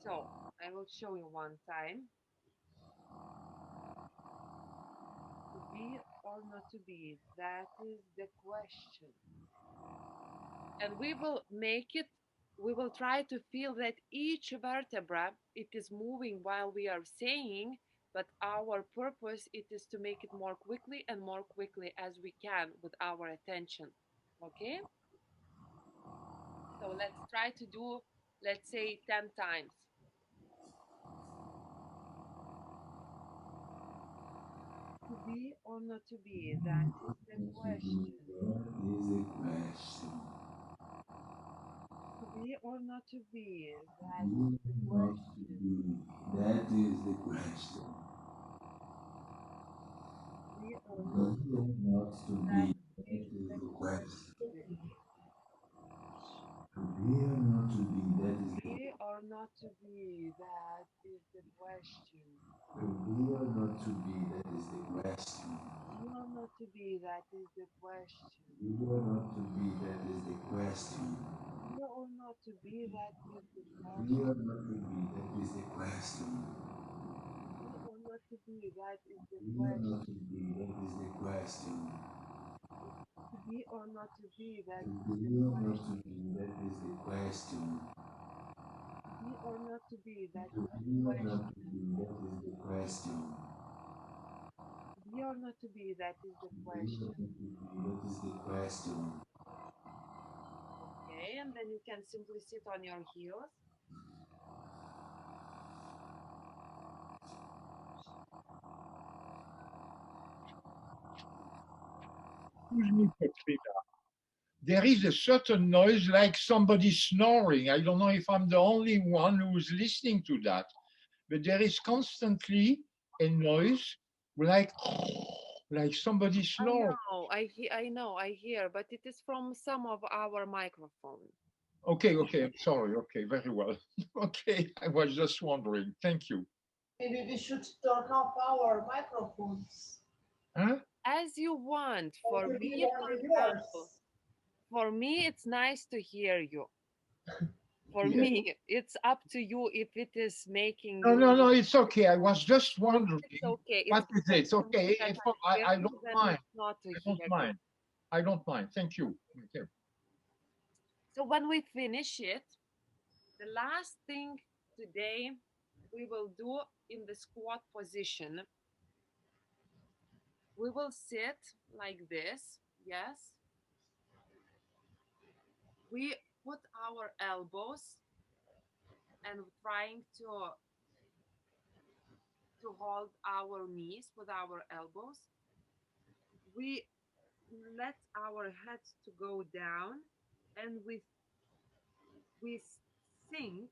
So I will show you one time. To be or not to be, that is the question. And we will try to feel that each vertebra, it is moving while we are saying, but our purpose, it is to make it more quickly as we can with our attention. Okay? So let's try to do, let's say 10 times. To be or not to be, that is the question. To be or not to be, that is the question. That is the question. To be or not to be, Not to that be. That is is the the question. question. To be or not to be. That To is the be or not to be, that is the question. To be or not to be. That is the question. To be or not to be, that is the question. To be or not to be. That is the question. To be or not to be, that is the To be question. or not to be. That is the question. To be or not to be, that is To the be or question. not to be. That is the question. To be or not to be, that To is the be or not question. to be. That is the question. To be or not to be, that To is the be or not to question. be. That is the question. To be or not to be, that is the To be or question. not to be. That is the question. Okay, and then you can simply sit on your heels. Excuse me, Katrina. There is a certain noise like somebody snoring. I don't know if I'm the only one who's listening to that, but there is constantly a noise like like somebody I snoring. know, I know, I hear, but it is from some of our microphone. Okay, okay, I'm sorry. Okay, very well. Okay, I was just wondering. Thank you. Maybe we should turn off our microphones. Huh? As you want. Or For maybe me, for only example, yours. for me, it's nice to hear you. For Yeah. me, it's up to you if it is making No, no, you. no, it's okay. I was just For me, wondering it's okay. It's what is better it? for me Okay, that if I hear I you don't than mind. not to I hear don't you. mind. I don't mind. Thank you. Okay. So when we finish it, the last thing today we will do in the squat position, we will sit like this. Yes. We put our elbows and trying to hold our knees with our elbows. We let our heads to go down, and we sink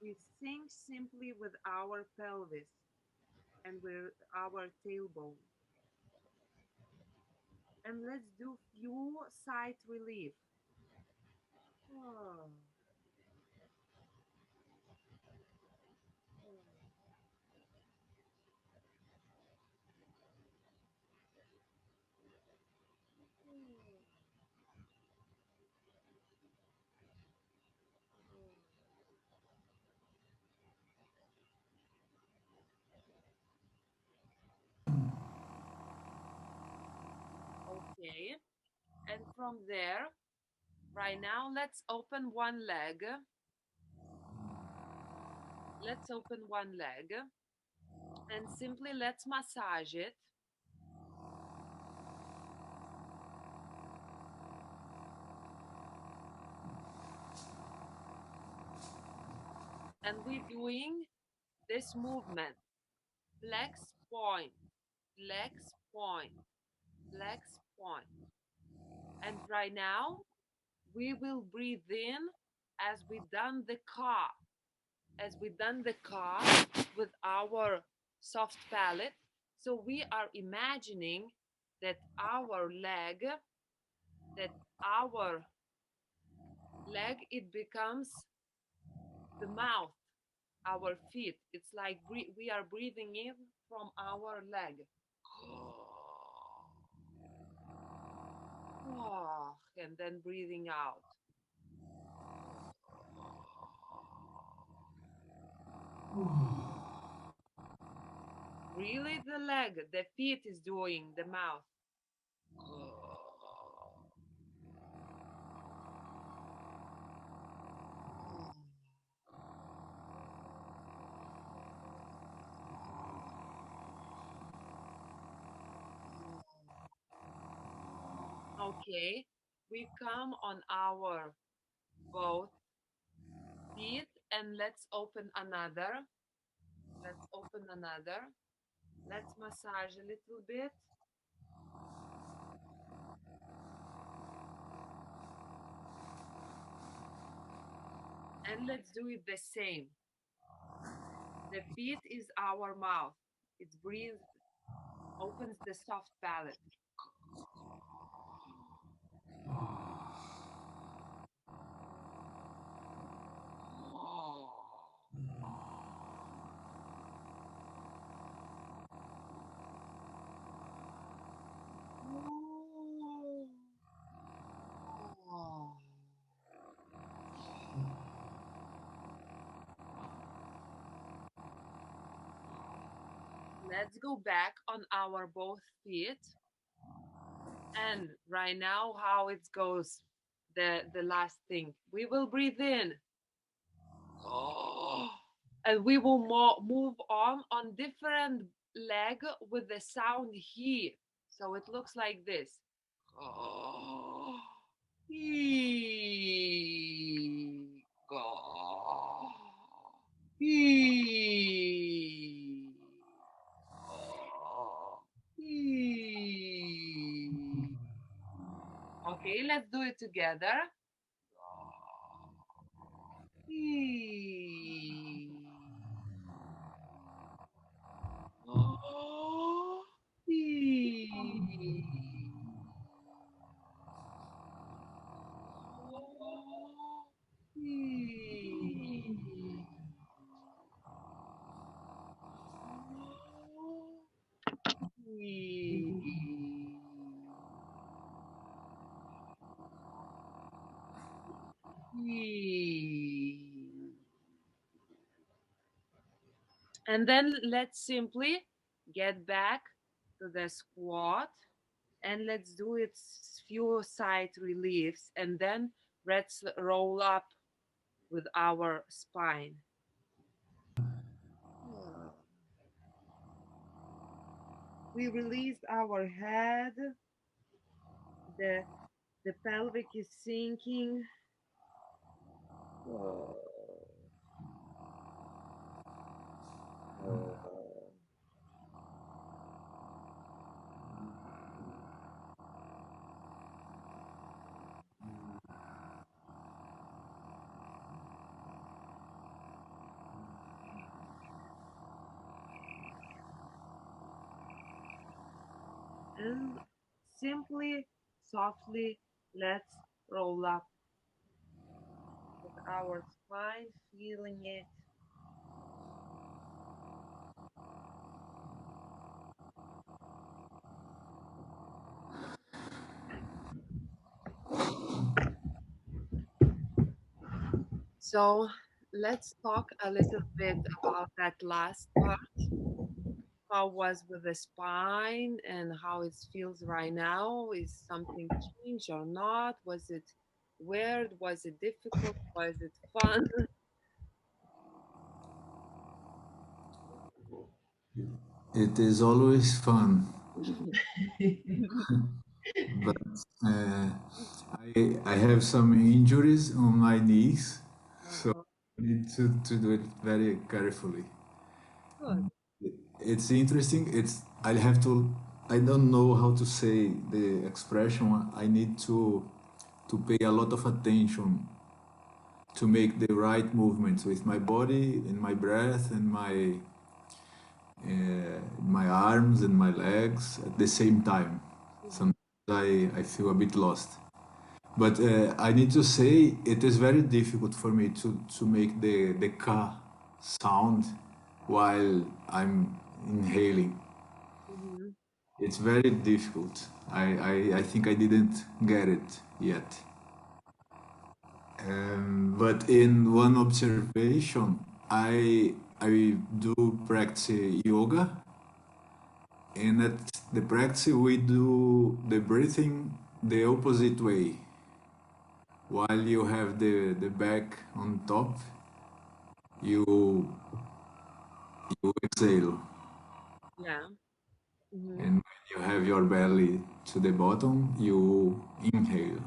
we sink simply with our pelvis and with our tailbone. And let's do few side relief. Oh, oh, oh, oh. Okay. And from there, right now, let's open one leg. Let's open one leg and simply let's massage it. And we're doing this movement. Flex, point, flex, point, flex, point. And right now, we will breathe in as we done the ka, with our soft palate. So we are imagining that our leg, it becomes the mouth, our feet. It's like we are breathing in from our leg. And then breathing out. Really, the leg, the feet is doing the mouth. Okay, we come on our both feet and let's open another. Let's massage a little bit. And let's do it the same. The feet is our mouth. It breathes, opens the soft palate. Let's go back on our both feet. And right now, how it goes, the last thing. We will breathe in. And we will move on different leg with the sound here. So it looks like this. Okay, let's do it together. And then let's simply get back to the squat and let's do it few side reliefs and then let's roll up with our spine. We release our head. The pelvic is sinking. And simply, softly, let's roll up with our spine, feeling it. So let's talk a little bit about that last part. How was with the spine and how it feels right now? Is something changed or not? Was it weird? Was it difficult? Was it fun? It is always fun, but I have some injuries on my knees, so I need to do it very carefully. Good. It's interesting. I have to. I don't know how to say the expression. I need to pay a lot of attention to make the right movements with my body and my breath and my arms and my legs at the same time. Mhm. Sometimes I feel a bit lost. But I need to say it is very difficult for me to make the ka sound while I'm inhaling. Mhm. It's very difficult. I think I didn't get it yet. But in one observation, I do practice yoga, and at the practice we do the breathing the opposite way. While you have the back on top, you you exhale, Yeah. Mhm. and when you have your belly to the bottom, you inhale.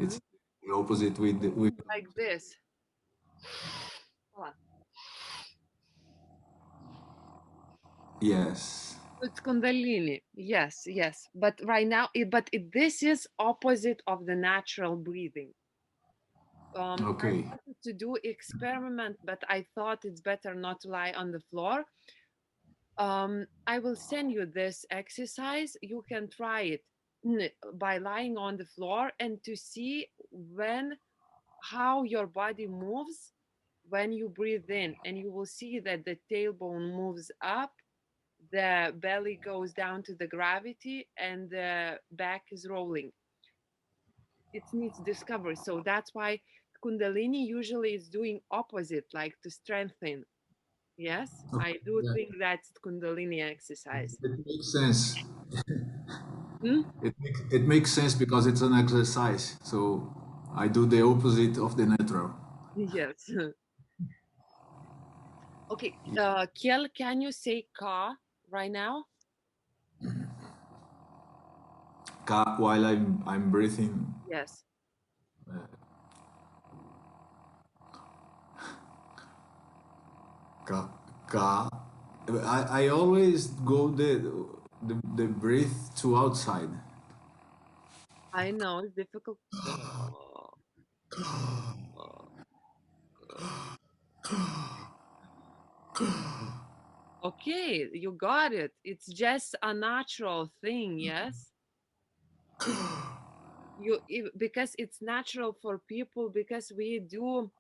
It's Mhm. the opposite with Like this. Ah, yes. it's Kundalini. Yes, yes. But right now, this is opposite of the natural breathing. I Okay. wanted to do experiment, but I thought it's better not to lie on the floor. I will send you this exercise. You can try it by lying on the floor and to see when how your body moves when you breathe in, and you will see that the tailbone moves up, the belly goes down to the gravity, and the back is rolling. It needs discovery. So that's why Kundalini usually is doing opposite, like to strengthen. Yes, Okay. I do Yeah. think that's Kundalini exercise. It makes sense. Hmm? It makes sense because it's an exercise. So I do the opposite of the natural. Yes. Okay, Kiel, can you say ka right now? While I'm breathing, Yes. ka ka. I always go the breath to outside. I know it's difficult. Oh, oh, oh. Okay, you got it. It's just a natural thing, yes? Because it's natural for people because we do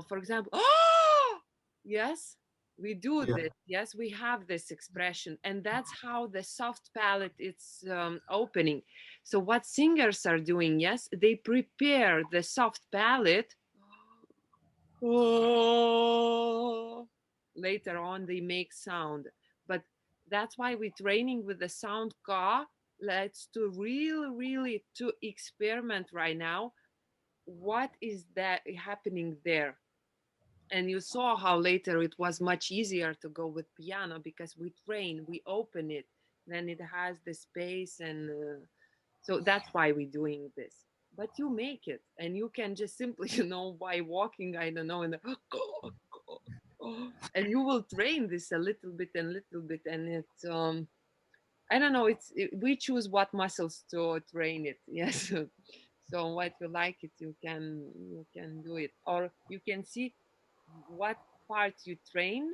for example, oh yes, we do Yeah. this. Yes, we have this expression, and that's how the soft palate is opening. So what singers are doing, yes, they prepare the soft palate. Oh, later on they make sound, but that's why we're training with the sound ka. Let's to really to experiment right now what is that happening there. And you saw how later it was much easier to go with piano because we train, we open it, then it has the space, and so that's why we're doing this. But you make it, and you can just simply by walking, I don't know, and and you will train this a little bit and little bit, and it's I don't know. We choose what muscles to train it. Yes. So what you like it, you can do it, or you can see what part you train,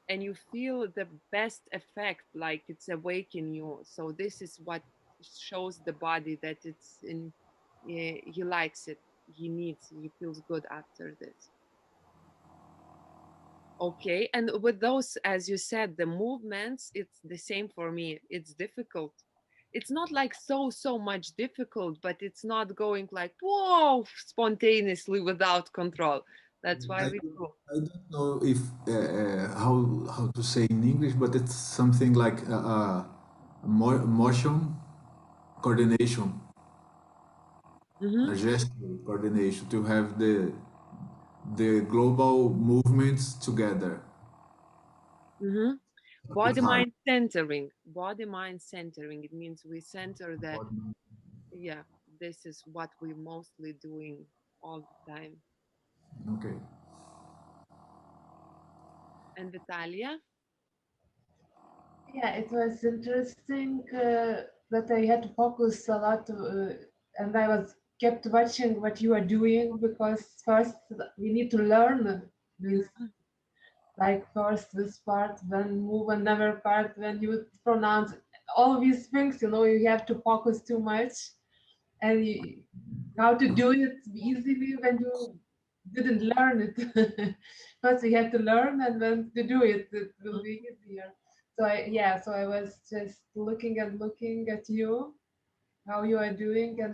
and you feel the best effect, like it's awakening you. So this is what shows the body that it's in. He likes it. He feels good after this. Okay, and with those, as you said, the movements, it's the same for me. It's difficult. It's not like so much difficult, but it's not going like whoa spontaneously without control. That's why we do. I don't know if how to say in English, but it's something like motion coordination, Hmm. a gesture coordination to have the global movements together. Hmm. A bit hard. Body mind centering. It means we center the, yeah, this is what we're mostly doing all the time. Okay. And Vitalia? Yeah, it was interesting that I had to focus a lot, and I was kept watching what you are doing because first we need to learn this, Mhm. like first this part, then move another part, when you pronounce all these things, you have to focus too much, and how to do it easily when you didn't learn it. First we have to learn, and then to do it, it will be easier. So I was just looking at you, how you are doing, and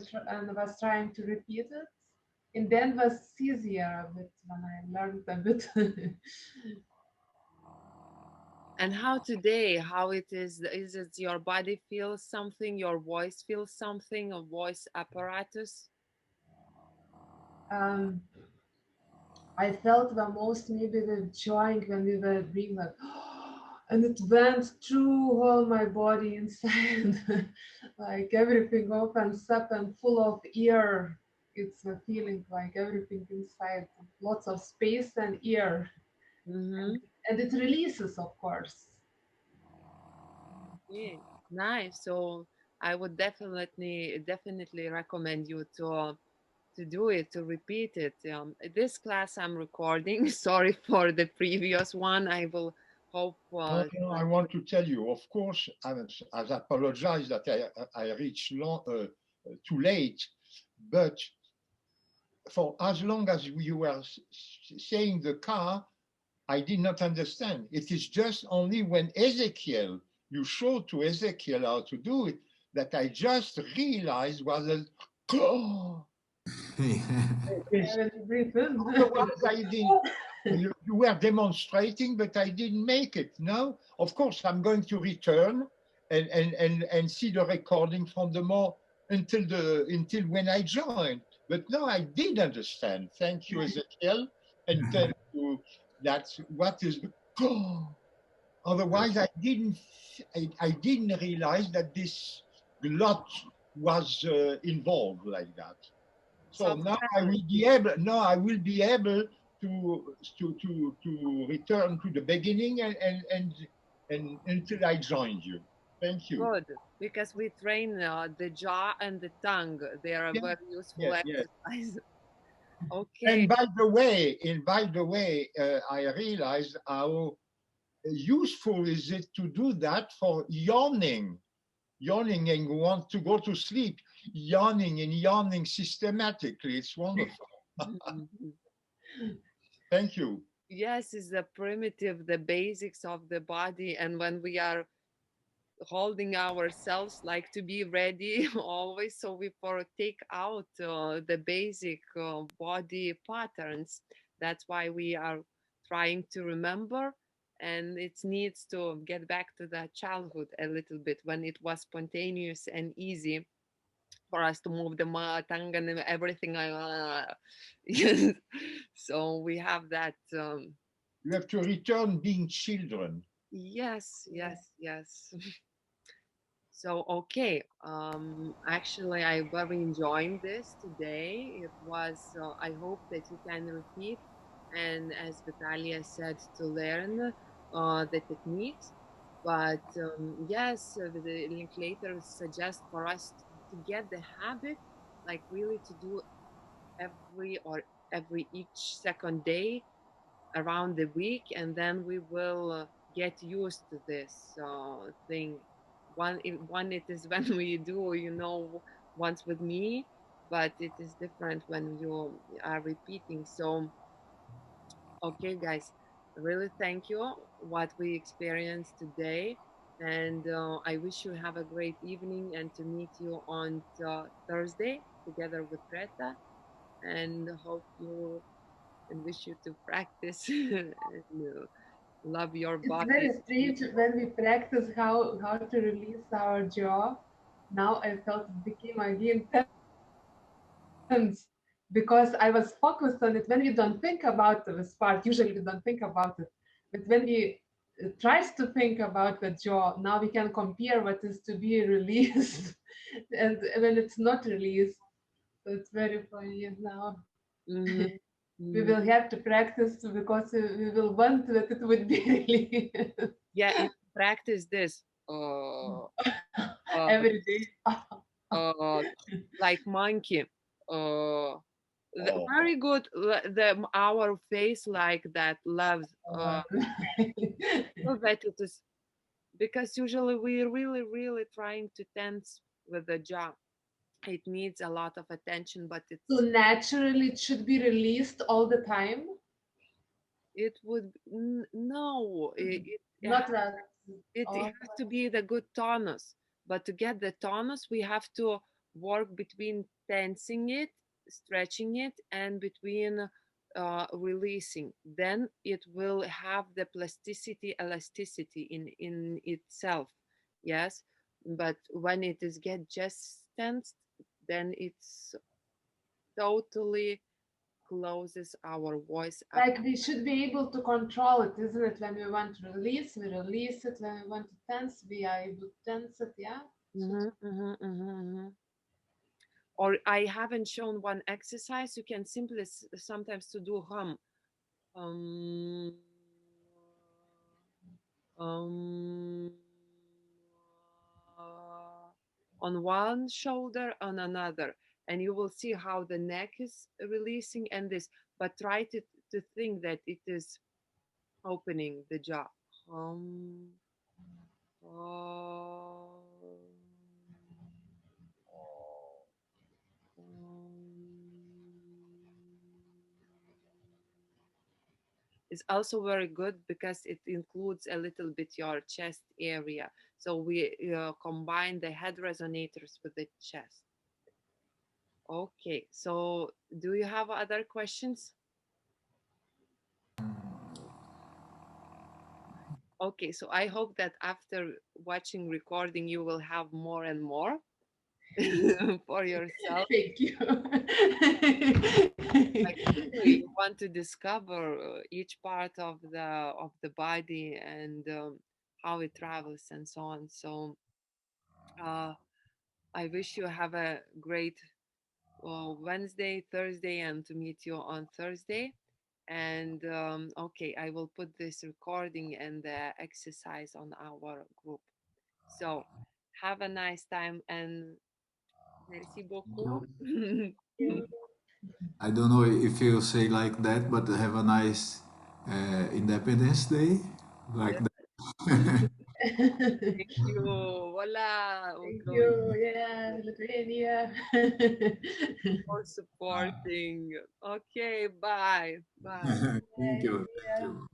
was trying to repeat it. And then was easier a bit when I learned a bit. And how today, how it is it your body feels something, your voice feels something, a voice apparatus? um, I felt the most maybe the joy when we were being like, and it went through all my body inside, like everything opens up and full of air. It's a feeling like everything inside, lots of space and air, and, Mm-hmm. and it releases, of course. Yeah, nice. So I would definitely recommend you to do it, to repeat it. This class I'm recording. Sorry for the previous one. I will hope. No, no, I want to tell you, of course, I apologize that I reached too late, but for as long as you were saying the car, I did not understand. It is just only when Ezekiel, you showed to Ezekiel how to do it, that I just realized was a, oh, And breathe in. otherwise I didn't. You were demonstrating, but I didn't make it. No, of course I'm going to return and see the recording from the more until when I joined. But no, I did understand. Thank you, Ezekiel, and tell you that's what is the otherwise I didn't realize that this lot was involved like that. So soft now I balance. will be able. Now I will be able to return to the beginning and until I joined you. Thank you. Good, because we train the jaw and the tongue. They are a Yeah, very useful yeah, yeah. exercise. Okay. And by the way, I realized how useful is it to do that for yawning and want to go to sleep, yawning systematically. It's wonderful. Thank you. Yes, is the primitive, the basics of the body, and when we are holding ourselves like to be ready always, so we for take out the basic body patterns. That's why we are trying to remember, and it needs to get back to the childhood a little bit when it was spontaneous and easy for us to move the tongue and everything. Yes. So we have that. You have to return being children. Yes, yes, yes. So, okay, actually, I very enjoying this today. It was, I hope that you can repeat and, as Vitalia said, to learn the techniques. But yes, the Linklater suggest for us to get the habit, like really to do every each second day around the week, and then we will get used to this thing. One it is when we do, once with me, but it is different when you are repeating. So, okay, guys, really thank you what we experienced today, and I wish you have a great evening and to meet you on Thursday together with Greta, and hope you and wish you to practice and love your It's body. very strange when we practice how to release our jaw. Now I felt it became again tense because I was focused on it. When we don't think about this part, usually we don't think about it. But when we tries to think about the jaw, now we can compare what is to be released and when it's not released. So it's very funny now. Mhm. We will have to practice because we will want that it would be really Yeah, you practice this uh, every day. uh, like monkey. Oh, Very good. Our face like that loves. So that it is because usually we really trying to tense with the jaw. It needs a lot of attention, but So naturally, it should be released all the time. it would no. Not that. It Oh, has to be the good tonus. But to get the tonus, we have to work between tensing it, stretching it, and between releasing. Then it will have the plasticity, elasticity in itself. Yes, but when it is get just tensed, then it's totally closes our voice up. like we should be able to control it, isn't it? When we want to release, we release it. When we want to tense, we are able to tense it. Yeah. Or I haven't shown one exercise. You can simply sometimes to do hum. Um, um, on one shoulder, on another, and you will see how the neck is releasing and this. But try to think that it is opening the jaw. Um, um, is also very good because it includes a little bit your chest area. So we combine the head resonators with the chest. Okay, so do you have other questions? Okay, so I hope that after watching recording, you will have more and more for yourself. Thank you. Like really you want to discover each part of the body and how it travels and so on. So uh, I wish you have a great Wednesday, Thursday, and to meet you on Thursday. And okay, I will put this recording and the exercise on our group. So have a nice time and merci beaucoup. I don't know if you say like that, but have a nice Independence Day, like that. Thank you. Voila. Thank Going you. Yeah, Lithuania. for supporting. Okay, bye. Bye. Thank you. Thank Yeah. you.